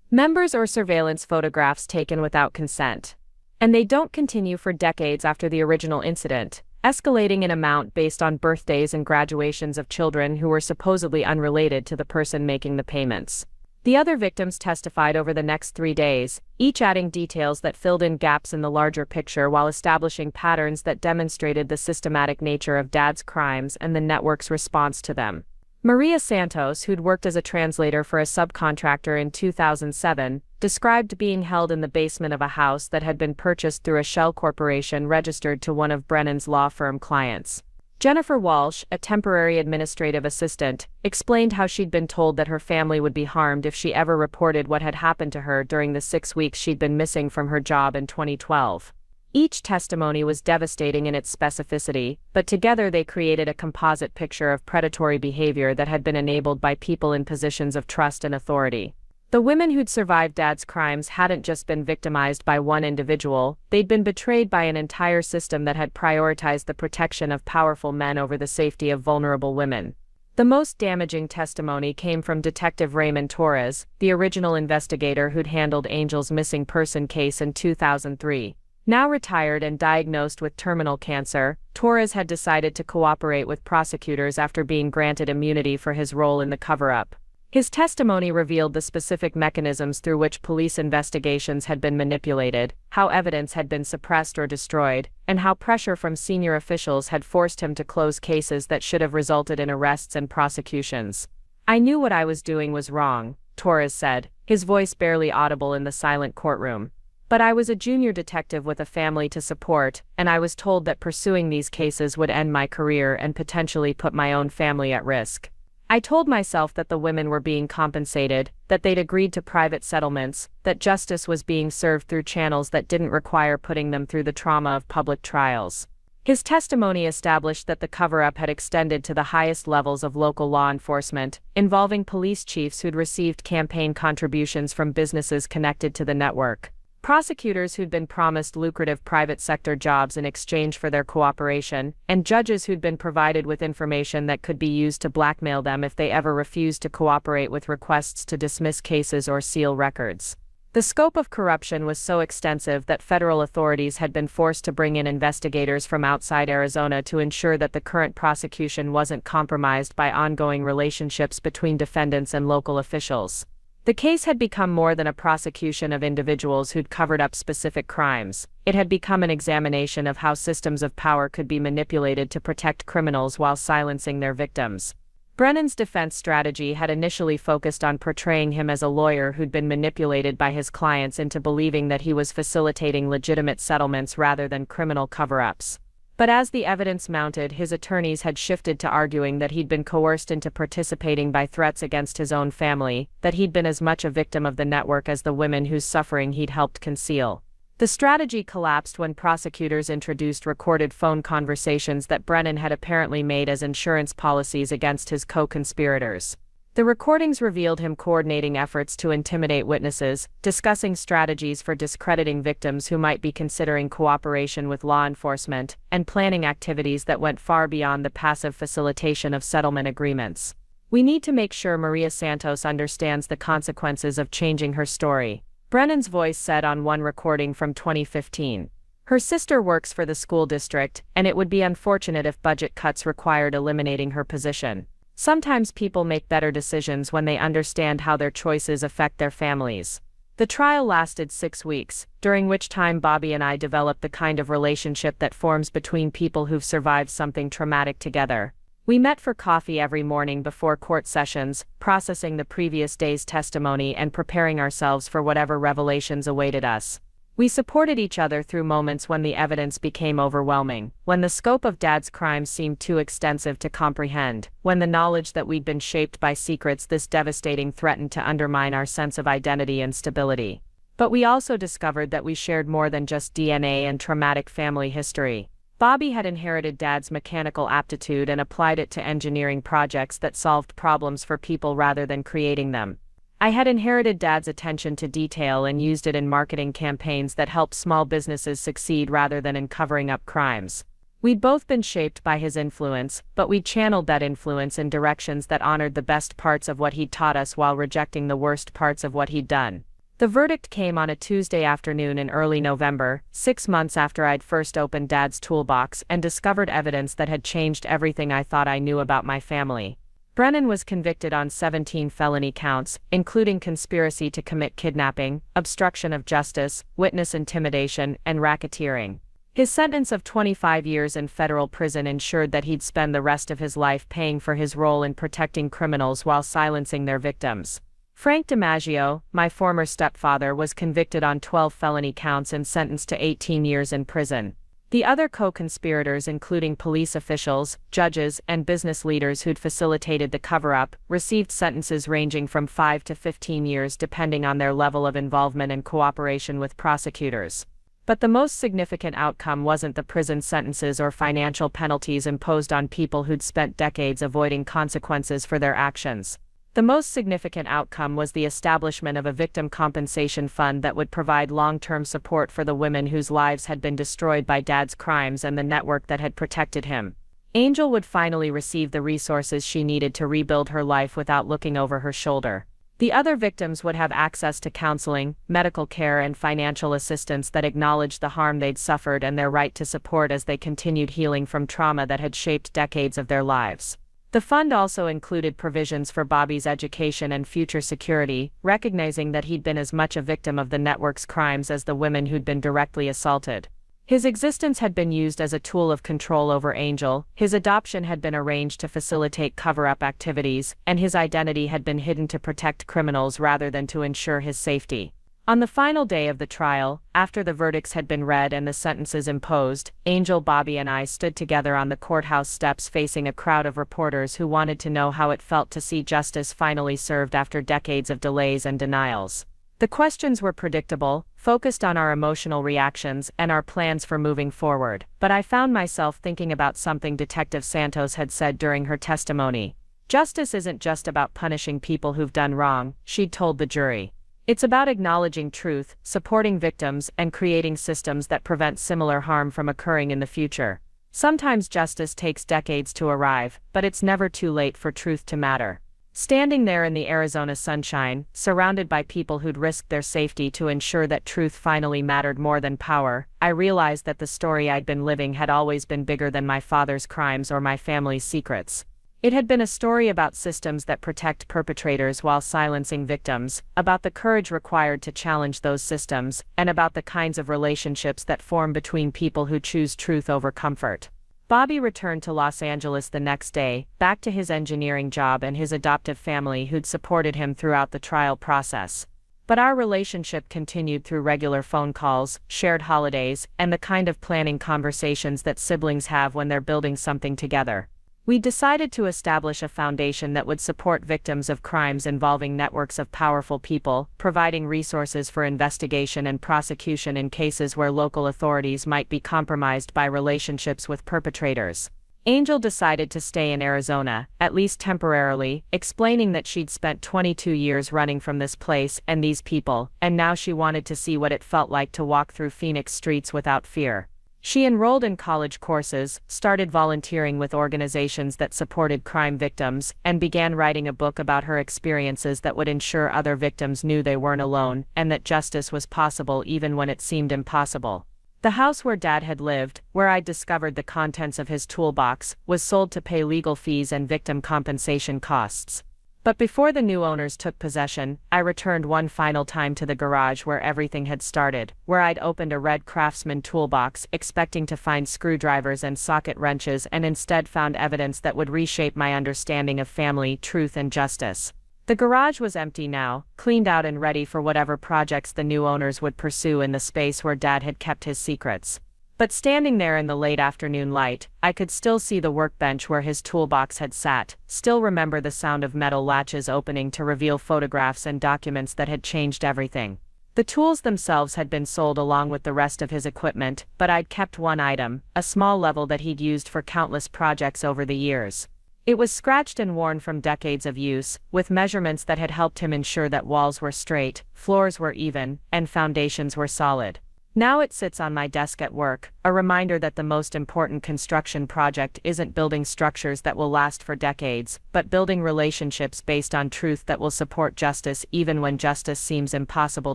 members or surveillance photographs taken without consent. And they don't continue for decades after the original incident, escalating in amount based on birthdays and graduations of children who were supposedly unrelated to the person making the payments. The other victims testified over the next 3 days, each adding details that filled in gaps in the larger picture while establishing patterns that demonstrated the systematic nature of Dad's crimes and the network's response to them. Maria Santos, who'd worked as a translator for a subcontractor in 2007, described being held in the basement of a house that had been purchased through a shell corporation registered to one of Brennan's law firm clients. Jennifer Walsh, a temporary administrative assistant, explained how she'd been told that her family would be harmed if she ever reported what had happened to her during the 6 weeks she'd been missing from her job in 2012. Each testimony was devastating in its specificity, but together they created a composite picture of predatory behavior that had been enabled by people in positions of trust and authority. The women who'd survived Dad's crimes hadn't just been victimized by one individual, they'd been betrayed by an entire system that had prioritized the protection of powerful men over the safety of vulnerable women. The most damaging testimony came from Detective Raymond Torres, the original investigator who'd handled Angel's missing person case in 2003. Now retired and diagnosed with terminal cancer, Torres had decided to cooperate with prosecutors after being granted immunity for his role in the cover-up. His testimony revealed the specific mechanisms through which police investigations had been manipulated, how evidence had been suppressed or destroyed, and how pressure from senior officials had forced him to close cases that should have resulted in arrests and prosecutions. "I knew what I was doing was wrong," Torres said, his voice barely audible in the silent courtroom. "But I was a junior detective with a family to support, and I was told that pursuing these cases would end my career and potentially put my own family at risk. I told myself that the women were being compensated, that they'd agreed to private settlements, that justice was being served through channels that didn't require putting them through the trauma of public trials." His testimony established that the cover-up had extended to the highest levels of local law enforcement, involving police chiefs who'd received campaign contributions from businesses connected to the network. Prosecutors who'd been promised lucrative private sector jobs in exchange for their cooperation, and judges who'd been provided with information that could be used to blackmail them if they ever refused to cooperate with requests to dismiss cases or seal records. The scope of corruption was so extensive that federal authorities had been forced to bring in investigators from outside Arizona to ensure that the current prosecution wasn't compromised by ongoing relationships between defendants and local officials. The case had become more than a prosecution of individuals who'd covered up specific crimes. It had become an examination of how systems of power could be manipulated to protect criminals while silencing their victims. Brennan's defense strategy had initially focused on portraying him as a lawyer who'd been manipulated by his clients into believing that he was facilitating legitimate settlements rather than criminal cover-ups. But as the evidence mounted, his attorneys had shifted to arguing that he'd been coerced into participating by threats against his own family, that he'd been as much a victim of the network as the women whose suffering he'd helped conceal. The strategy collapsed when prosecutors introduced recorded phone conversations that Brennan had apparently made as insurance policies against his co-conspirators. The recordings revealed him coordinating efforts to intimidate witnesses, discussing strategies for discrediting victims who might be considering cooperation with law enforcement, and planning activities that went far beyond the passive facilitation of settlement agreements. "We need to make sure Maria Santos understands the consequences of changing her story," Brennan's voice said on one recording from 2015. "Her sister works for the school district, and it would be unfortunate if budget cuts required eliminating her position. Sometimes people make better decisions when they understand how their choices affect their families." The trial lasted 6 weeks, during which time Bobby and I developed the kind of relationship that forms between people who've survived something traumatic together. We met for coffee every morning before court sessions, processing the previous day's testimony and preparing ourselves for whatever revelations awaited us. We supported each other through moments when the evidence became overwhelming, when the scope of Dad's crimes seemed too extensive to comprehend, when the knowledge that we'd been shaped by secrets this devastating threatened to undermine our sense of identity and stability. But we also discovered that we shared more than just DNA and traumatic family history. Bobby had inherited Dad's mechanical aptitude and applied it to engineering projects that solved problems for people rather than creating them. I had inherited Dad's attention to detail and used it in marketing campaigns that helped small businesses succeed rather than in covering up crimes. We'd both been shaped by his influence, but we'd channeled that influence in directions that honored the best parts of what he'd taught us while rejecting the worst parts of what he'd done. The verdict came on a Tuesday afternoon in early November, 6 months after I'd first opened Dad's toolbox and discovered evidence that had changed everything I thought I knew about my family. Brennan was convicted on 17 felony counts, including conspiracy to commit kidnapping, obstruction of justice, witness intimidation, and racketeering. His sentence of 25 years in federal prison ensured that he'd spend the rest of his life paying for his role in protecting criminals while silencing their victims. Frank DiMaggio, my former stepfather, was convicted on 12 felony counts and sentenced to 18 years in prison. The other co-conspirators, including police officials, judges, and business leaders who'd facilitated the cover-up, received sentences ranging from 5 to 15 years depending on their level of involvement and cooperation with prosecutors. But the most significant outcome wasn't the prison sentences or financial penalties imposed on people who'd spent decades avoiding consequences for their actions. The most significant outcome was the establishment of a victim compensation fund that would provide long-term support for the women whose lives had been destroyed by Dad's crimes and the network that had protected him. Angel would finally receive the resources she needed to rebuild her life without looking over her shoulder. The other victims would have access to counseling, medical care, and financial assistance that acknowledged the harm they'd suffered and their right to support as they continued healing from trauma that had shaped decades of their lives. The fund also included provisions for Bobby's education and future security, recognizing that he'd been as much a victim of the network's crimes as the women who'd been directly assaulted. His existence had been used as a tool of control over Angel, his adoption had been arranged to facilitate cover-up activities, and his identity had been hidden to protect criminals rather than to ensure his safety. On the final day of the trial, after the verdicts had been read and the sentences imposed, Angel, Bobby, and I stood together on the courthouse steps facing a crowd of reporters who wanted to know how it felt to see justice finally served after decades of delays and denials. The questions were predictable, focused on our emotional reactions and our plans for moving forward, but I found myself thinking about something Detective Santos had said during her testimony. "Justice isn't just about punishing people who've done wrong," she'd told the jury. "It's about acknowledging truth, supporting victims, and creating systems that prevent similar harm from occurring in the future. Sometimes justice takes decades to arrive, but it's never too late for truth to matter." Standing there in the Arizona sunshine, surrounded by people who'd risked their safety to ensure that truth finally mattered more than power, I realized that the story I'd been living had always been bigger than my father's crimes or my family's secrets. It had been a story about systems that protect perpetrators while silencing victims, about the courage required to challenge those systems, and about the kinds of relationships that form between people who choose truth over comfort. Bobby returned to Los Angeles the next day, back to his engineering job and his adoptive family who'd supported him throughout the trial process. But our relationship continued through regular phone calls, shared holidays, and the kind of planning conversations that siblings have when they're building something together. We decided to establish a foundation that would support victims of crimes involving networks of powerful people, providing resources for investigation and prosecution in cases where local authorities might be compromised by relationships with perpetrators. Angel decided to stay in Arizona, at least temporarily, explaining that she'd spent 22 years running from this place and these people, and now she wanted to see what it felt like to walk through Phoenix streets without fear. She enrolled in college courses, started volunteering with organizations that supported crime victims, and began writing a book about her experiences that would ensure other victims knew they weren't alone, and that justice was possible even when it seemed impossible. The house where Dad had lived, where I'd discovered the contents of his toolbox, was sold to pay legal fees and victim compensation costs. But before the new owners took possession, I returned one final time to the garage where everything had started, where I'd opened a red Craftsman toolbox expecting to find screwdrivers and socket wrenches and instead found evidence that would reshape my understanding of family, truth and justice. The garage was empty now, cleaned out and ready for whatever projects the new owners would pursue in the space where Dad had kept his secrets. But standing there in the late afternoon light, I could still see the workbench where his toolbox had sat, still remember the sound of metal latches opening to reveal photographs and documents that had changed everything. The tools themselves had been sold along with the rest of his equipment, but I'd kept one item, a small level that he'd used for countless projects over the years. It was scratched and worn from decades of use, with measurements that had helped him ensure that walls were straight, floors were even, and foundations were solid. Now it sits on my desk at work, a reminder that the most important construction project isn't building structures that will last for decades, but building relationships based on truth that will support justice even when justice seems impossible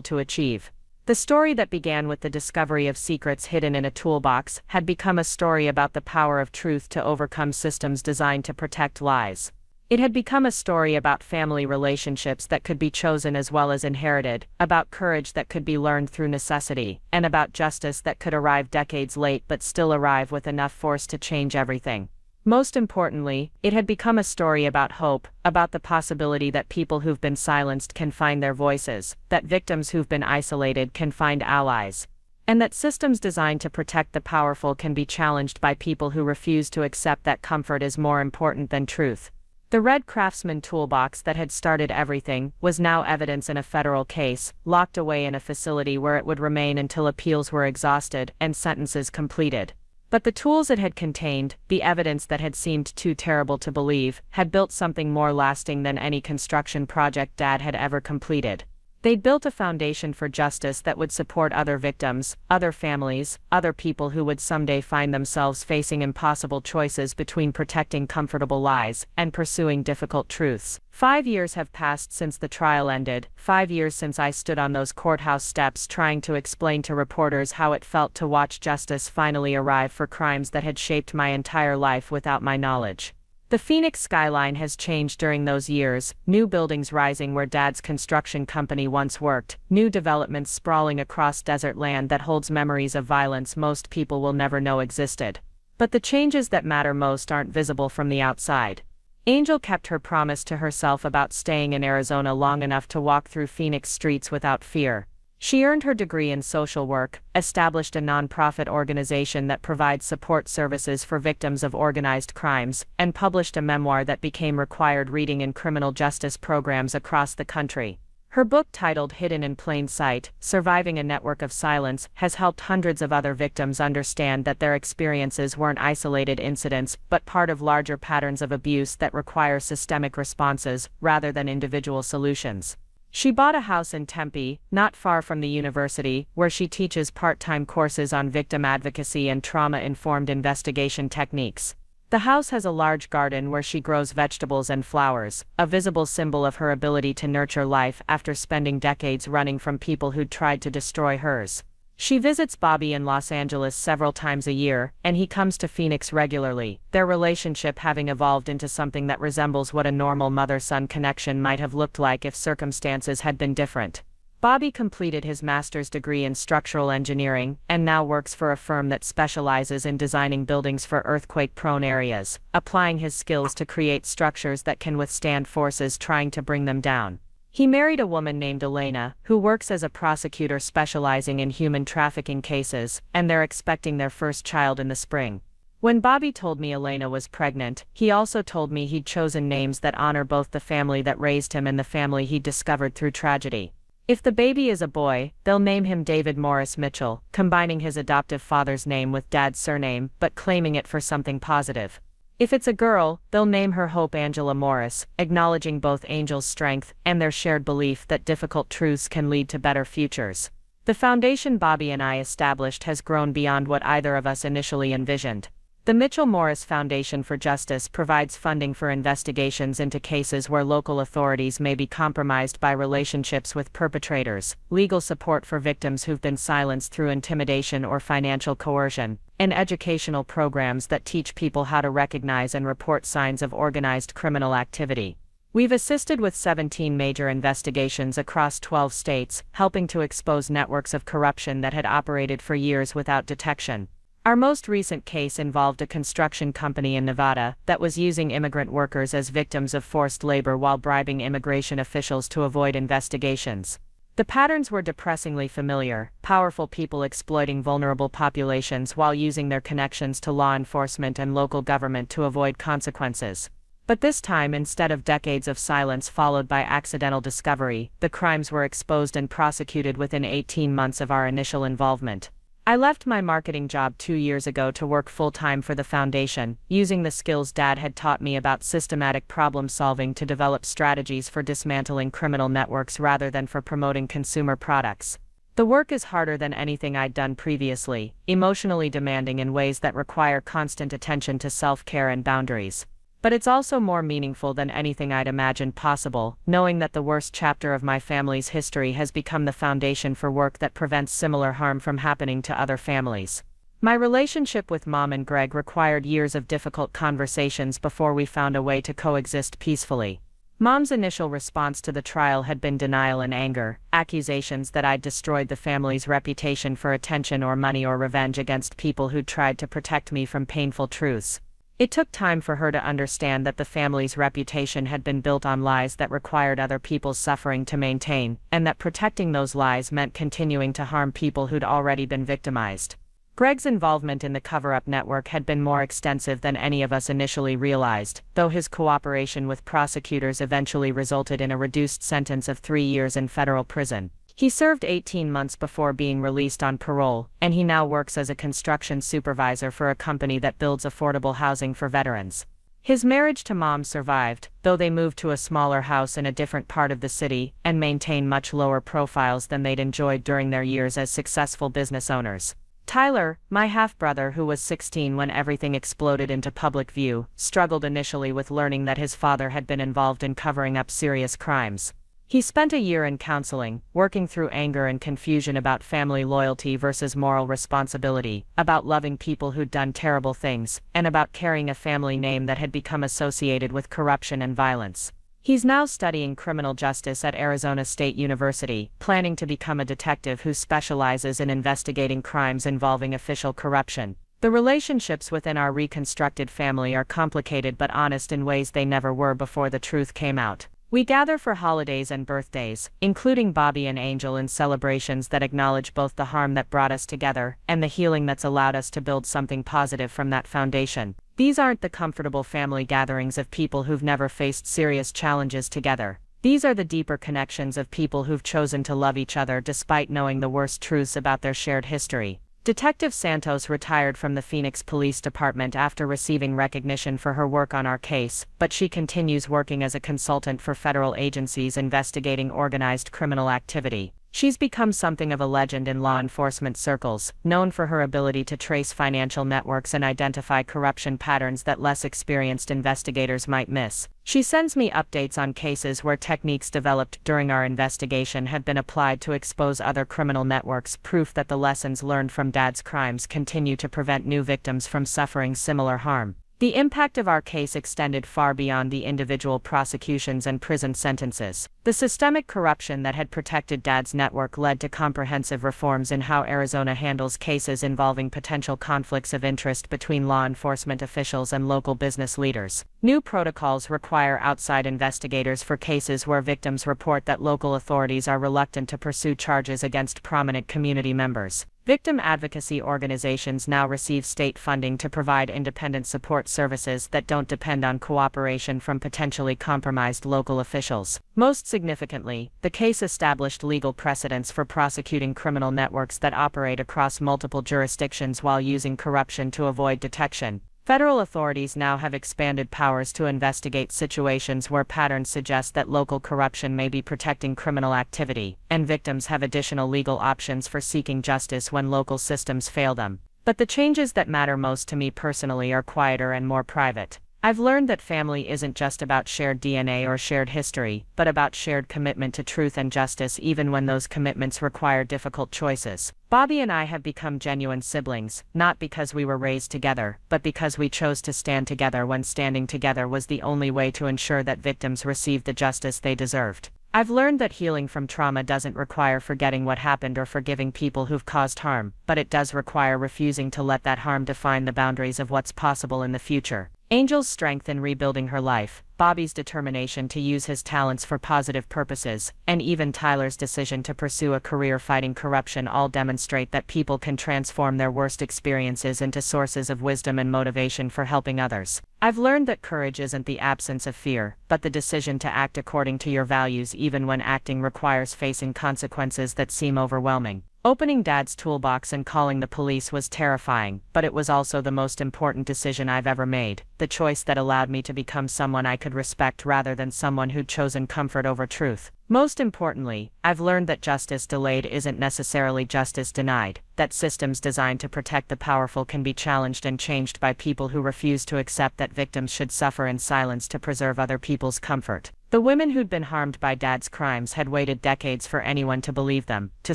to achieve. The story that began with the discovery of secrets hidden in a toolbox had become a story about the power of truth to overcome systems designed to protect lies. It had become a story about family relationships that could be chosen as well as inherited, about courage that could be learned through necessity, and about justice that could arrive decades late but still arrive with enough force to change everything. Most importantly, it had become a story about hope, about the possibility that people who've been silenced can find their voices, that victims who've been isolated can find allies, and that systems designed to protect the powerful can be challenged by people who refuse to accept that comfort is more important than truth. The red Craftsman toolbox that had started everything was now evidence in a federal case, locked away in a facility where it would remain until appeals were exhausted and sentences completed. But the tools it had contained, the evidence that had seemed too terrible to believe, had built something more lasting than any construction project Dad had ever completed. They'd built a foundation for justice that would support other victims, other families, other people who would someday find themselves facing impossible choices between protecting comfortable lies and pursuing difficult truths. 5 years have passed since the trial ended, 5 years since I stood on those courthouse steps trying to explain to reporters how it felt to watch justice finally arrive for crimes that had shaped my entire life without my knowledge. The Phoenix skyline has changed during those years, new buildings rising where Dad's construction company once worked, new developments sprawling across desert land that holds memories of violence most people will never know existed. But the changes that matter most aren't visible from the outside. Angel kept her promise to herself about staying in Arizona long enough to walk through Phoenix streets without fear. She earned her degree in social work, established a nonprofit organization that provides support services for victims of organized crimes, and published a memoir that became required reading in criminal justice programs across the country. Her book titled Hidden in Plain Sight, Surviving a Network of Silence, has helped hundreds of other victims understand that their experiences weren't isolated incidents but part of larger patterns of abuse that require systemic responses rather than individual solutions. She bought a house in Tempe, not far from the university, where she teaches part-time courses on victim advocacy and trauma-informed investigation techniques. The house has a large garden where she grows vegetables and flowers, a visible symbol of her ability to nurture life after spending decades running from people who'd tried to destroy hers. She visits Bobby in Los Angeles several times a year, and he comes to Phoenix regularly, their relationship having evolved into something that resembles what a normal mother-son connection might have looked like if circumstances had been different. Bobby completed his master's degree in structural engineering and now works for a firm that specializes in designing buildings for earthquake-prone areas, applying his skills to create structures that can withstand forces trying to bring them down. He married a woman named Elena, who works as a prosecutor specializing in human trafficking cases, and they're expecting their first child in the spring. When Bobby told me Elena was pregnant, he also told me he'd chosen names that honor both the family that raised him and the family he'd discovered through tragedy. If the baby is a boy, they'll name him David Morris Mitchell, combining his adoptive father's name with Dad's surname but claiming it for something positive. If it's a girl, they'll name her Hope Angela Morris, acknowledging both Angel's strength and their shared belief that difficult truths can lead to better futures. The foundation Bobby and I established has grown beyond what either of us initially envisioned. The Mitchell-Morris Foundation for Justice provides funding for investigations into cases where local authorities may be compromised by relationships with perpetrators, legal support for victims who've been silenced through intimidation or financial coercion, and educational programs that teach people how to recognize and report signs of organized criminal activity. We've assisted with 17 major investigations across 12 states, helping to expose networks of corruption that had operated for years without detection. Our most recent case involved a construction company in Nevada that was using immigrant workers as victims of forced labor while bribing immigration officials to avoid investigations. The patterns were depressingly familiar: powerful people exploiting vulnerable populations while using their connections to law enforcement and local government to avoid consequences. But this time, instead of decades of silence followed by accidental discovery, the crimes were exposed and prosecuted within 18 months of our initial involvement. I left my marketing job 2 years ago to work full-time for the foundation, using the skills Dad had taught me about systematic problem-solving to develop strategies for dismantling criminal networks rather than for promoting consumer products. The work is harder than anything I'd done previously, emotionally demanding in ways that require constant attention to self-care and boundaries. But it's also more meaningful than anything I'd imagined possible, knowing that the worst chapter of my family's history has become the foundation for work that prevents similar harm from happening to other families. My relationship with Mom and Greg required years of difficult conversations before we found a way to coexist peacefully. Mom's initial response to the trial had been denial and anger, accusations that I'd destroyed the family's reputation for attention or money or revenge against people who'd tried to protect me from painful truths. It took time for her to understand that the family's reputation had been built on lies that required other people's suffering to maintain, and that protecting those lies meant continuing to harm people who'd already been victimized. Greg's involvement in the cover-up network had been more extensive than any of us initially realized, though his cooperation with prosecutors eventually resulted in a reduced sentence of 3 years in federal prison. He served 18 months before being released on parole, and he now works as a construction supervisor for a company that builds affordable housing for veterans. His marriage to Mom survived, though they moved to a smaller house in a different part of the city and maintain much lower profiles than they'd enjoyed during their years as successful business owners. Tyler, my half-brother who was 16 when everything exploded into public view, struggled initially with learning that his father had been involved in covering up serious crimes. He spent a year in counseling, working through anger and confusion about family loyalty versus moral responsibility, about loving people who'd done terrible things, and about carrying a family name that had become associated with corruption and violence. He's now studying criminal justice at Arizona State University, planning to become a detective who specializes in investigating crimes involving official corruption. The relationships within our reconstructed family are complicated but honest in ways they never were before the truth came out. We gather for holidays and birthdays, including Bobby and Angel, in celebrations that acknowledge both the harm that brought us together and the healing that's allowed us to build something positive from that foundation. These aren't the comfortable family gatherings of people who've never faced serious challenges together. These are the deeper connections of people who've chosen to love each other despite knowing the worst truths about their shared history. Detective Santos retired from the Phoenix Police Department after receiving recognition for her work on our case, but she continues working as a consultant for federal agencies investigating organized criminal activity. She's become something of a legend in law enforcement circles, known for her ability to trace financial networks and identify corruption patterns that less experienced investigators might miss. She sends me updates on cases where techniques developed during our investigation have been applied to expose other criminal networks, proof that the lessons learned from Dad's crimes continue to prevent new victims from suffering similar harm. The impact of our case extended far beyond the individual prosecutions and prison sentences. The systemic corruption that had protected Dad's network led to comprehensive reforms in how Arizona handles cases involving potential conflicts of interest between law enforcement officials and local business leaders. New protocols require outside investigators for cases where victims report that local authorities are reluctant to pursue charges against prominent community members. Victim advocacy organizations now receive state funding to provide independent support services that don't depend on cooperation from potentially compromised local officials. Most significantly, the case established legal precedents for prosecuting criminal networks that operate across multiple jurisdictions while using corruption to avoid detection. Federal authorities now have expanded powers to investigate situations where patterns suggest that local corruption may be protecting criminal activity, and victims have additional legal options for seeking justice when local systems fail them. But the changes that matter most to me personally are quieter and more private. I've learned that family isn't just about shared DNA or shared history, but about shared commitment to truth and justice even when those commitments require difficult choices. Bobby and I have become genuine siblings, not because we were raised together, but because we chose to stand together when standing together was the only way to ensure that victims received the justice they deserved. I've learned that healing from trauma doesn't require forgetting what happened or forgiving people who've caused harm, but it does require refusing to let that harm define the boundaries of what's possible in the future. Angel's strength in rebuilding her life, Bobby's determination to use his talents for positive purposes, and even Tyler's decision to pursue a career fighting corruption all demonstrate that people can transform their worst experiences into sources of wisdom and motivation for helping others. I've learned that courage isn't the absence of fear, but the decision to act according to your values even when acting requires facing consequences that seem overwhelming. Opening Dad's toolbox and calling the police was terrifying, but it was also the most important decision I've ever made, the choice that allowed me to become someone I could respect rather than someone who'd chosen comfort over truth. Most importantly, I've learned that justice delayed isn't necessarily justice denied, that systems designed to protect the powerful can be challenged and changed by people who refuse to accept that victims should suffer in silence to preserve other people's comfort. The women who'd been harmed by Dad's crimes had waited decades for anyone to believe them, to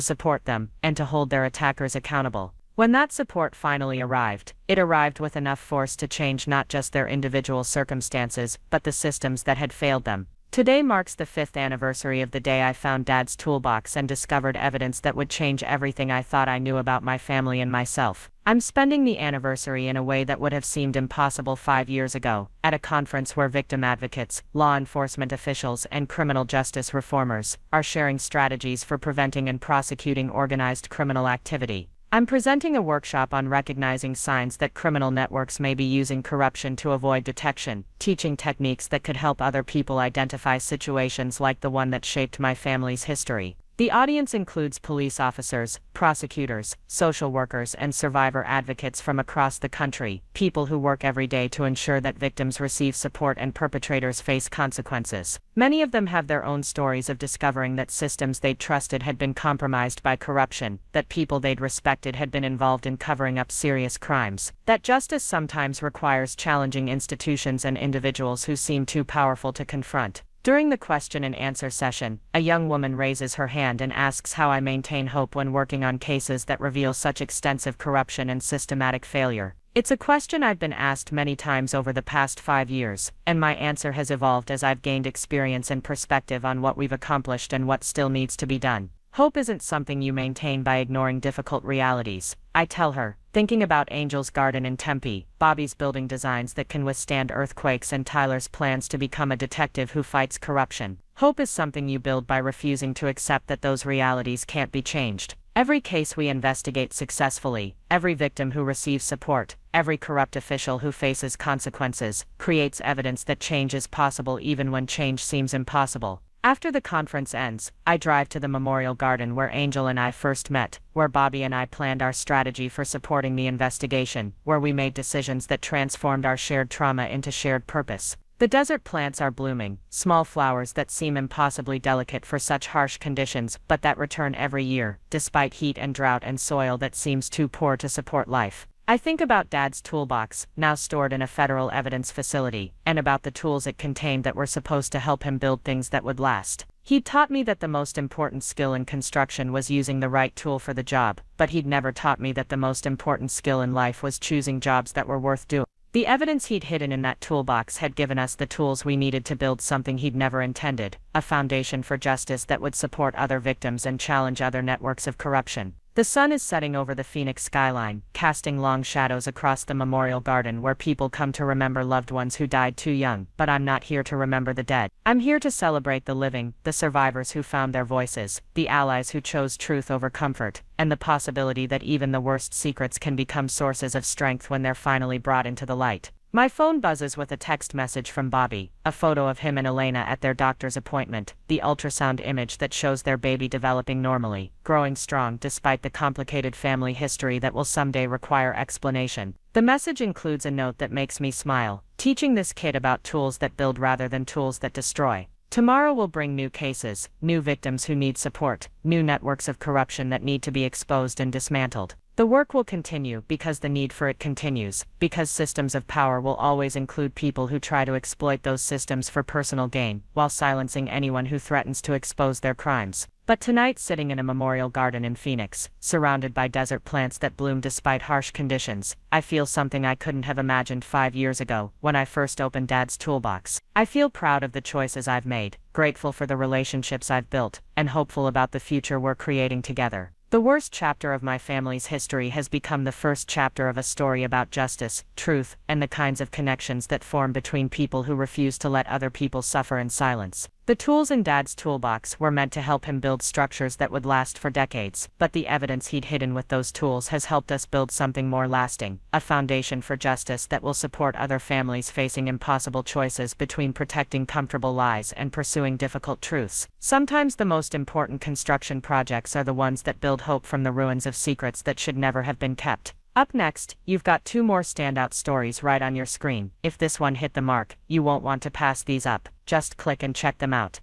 support them, and to hold their attackers accountable. When that support finally arrived, it arrived with enough force to change not just their individual circumstances, but the systems that had failed them. Today marks the 5th anniversary of the day I found Dad's toolbox and discovered evidence that would change everything I thought I knew about my family and myself. I'm spending the anniversary in a way that would have seemed impossible 5 years ago, at a conference where victim advocates, law enforcement officials, and criminal justice reformers are sharing strategies for preventing and prosecuting organized criminal activity. I'm presenting a workshop on recognizing signs that criminal networks may be using corruption to avoid detection, teaching techniques that could help other people identify situations like the one that shaped my family's history. The audience includes police officers, prosecutors, social workers, and survivor advocates from across the country, people who work every day to ensure that victims receive support and perpetrators face consequences. Many of them have their own stories of discovering that systems they'd trusted had been compromised by corruption, that people they'd respected had been involved in covering up serious crimes, that justice sometimes requires challenging institutions and individuals who seem too powerful to confront. During the question and answer session, a young woman raises her hand and asks how I maintain hope when working on cases that reveal such extensive corruption and systematic failure. It's a question I've been asked many times over the past 5 years, and my answer has evolved as I've gained experience and perspective on what we've accomplished and what still needs to be done. Hope isn't something you maintain by ignoring difficult realities, I tell her, thinking about Angel's garden in Tempe, Bobby's building designs that can withstand earthquakes, and Tyler's plans to become a detective who fights corruption. Hope is something you build by refusing to accept that those realities can't be changed. Every case we investigate successfully, every victim who receives support, every corrupt official who faces consequences, creates evidence that change is possible even when change seems impossible. After the conference ends, I drive to the memorial garden where Angel and I first met, where Bobby and I planned our strategy for supporting the investigation, where we made decisions that transformed our shared trauma into shared purpose. The desert plants are blooming, small flowers that seem impossibly delicate for such harsh conditions, but that return every year, despite heat and drought and soil that seems too poor to support life. I think about Dad's toolbox, now stored in a federal evidence facility, and about the tools it contained that were supposed to help him build things that would last. He'd taught me that the most important skill in construction was using the right tool for the job, but he'd never taught me that the most important skill in life was choosing jobs that were worth doing. The evidence he'd hidden in that toolbox had given us the tools we needed to build something he'd never intended, a foundation for justice that would support other victims and challenge other networks of corruption. The sun is setting over the Phoenix skyline, casting long shadows across the memorial garden where people come to remember loved ones who died too young, but I'm not here to remember the dead. I'm here to celebrate the living, the survivors who found their voices, the allies who chose truth over comfort, and the possibility that even the worst secrets can become sources of strength when they're finally brought into the light. My phone buzzes with a text message from Bobby, a photo of him and Elena at their doctor's appointment, the ultrasound image that shows their baby developing normally, growing strong despite the complicated family history that will someday require explanation. The message includes a note that makes me smile, teaching this kid about tools that build rather than tools that destroy. Tomorrow will bring new cases, new victims who need support, new networks of corruption that need to be exposed and dismantled. The work will continue because the need for it continues, because systems of power will always include people who try to exploit those systems for personal gain, while silencing anyone who threatens to expose their crimes. But tonight, sitting in a memorial garden in Phoenix, surrounded by desert plants that bloom despite harsh conditions, I feel something I couldn't have imagined 5 years ago, when I first opened Dad's toolbox. I feel proud of the choices I've made, grateful for the relationships I've built, and hopeful about the future we're creating together. The worst chapter of my family's history has become the first chapter of a story about justice, truth, and the kinds of connections that form between people who refuse to let other people suffer in silence. The tools in Dad's toolbox were meant to help him build structures that would last for decades, but the evidence he'd hidden with those tools has helped us build something more lasting, a foundation for justice that will support other families facing impossible choices between protecting comfortable lies and pursuing difficult truths. Sometimes the most important construction projects are the ones that build hope from the ruins of secrets that should never have been kept. Up next, you've got 2 more standout stories right on your screen. If this one hit the mark, you won't want to pass these up. Just click and check them out.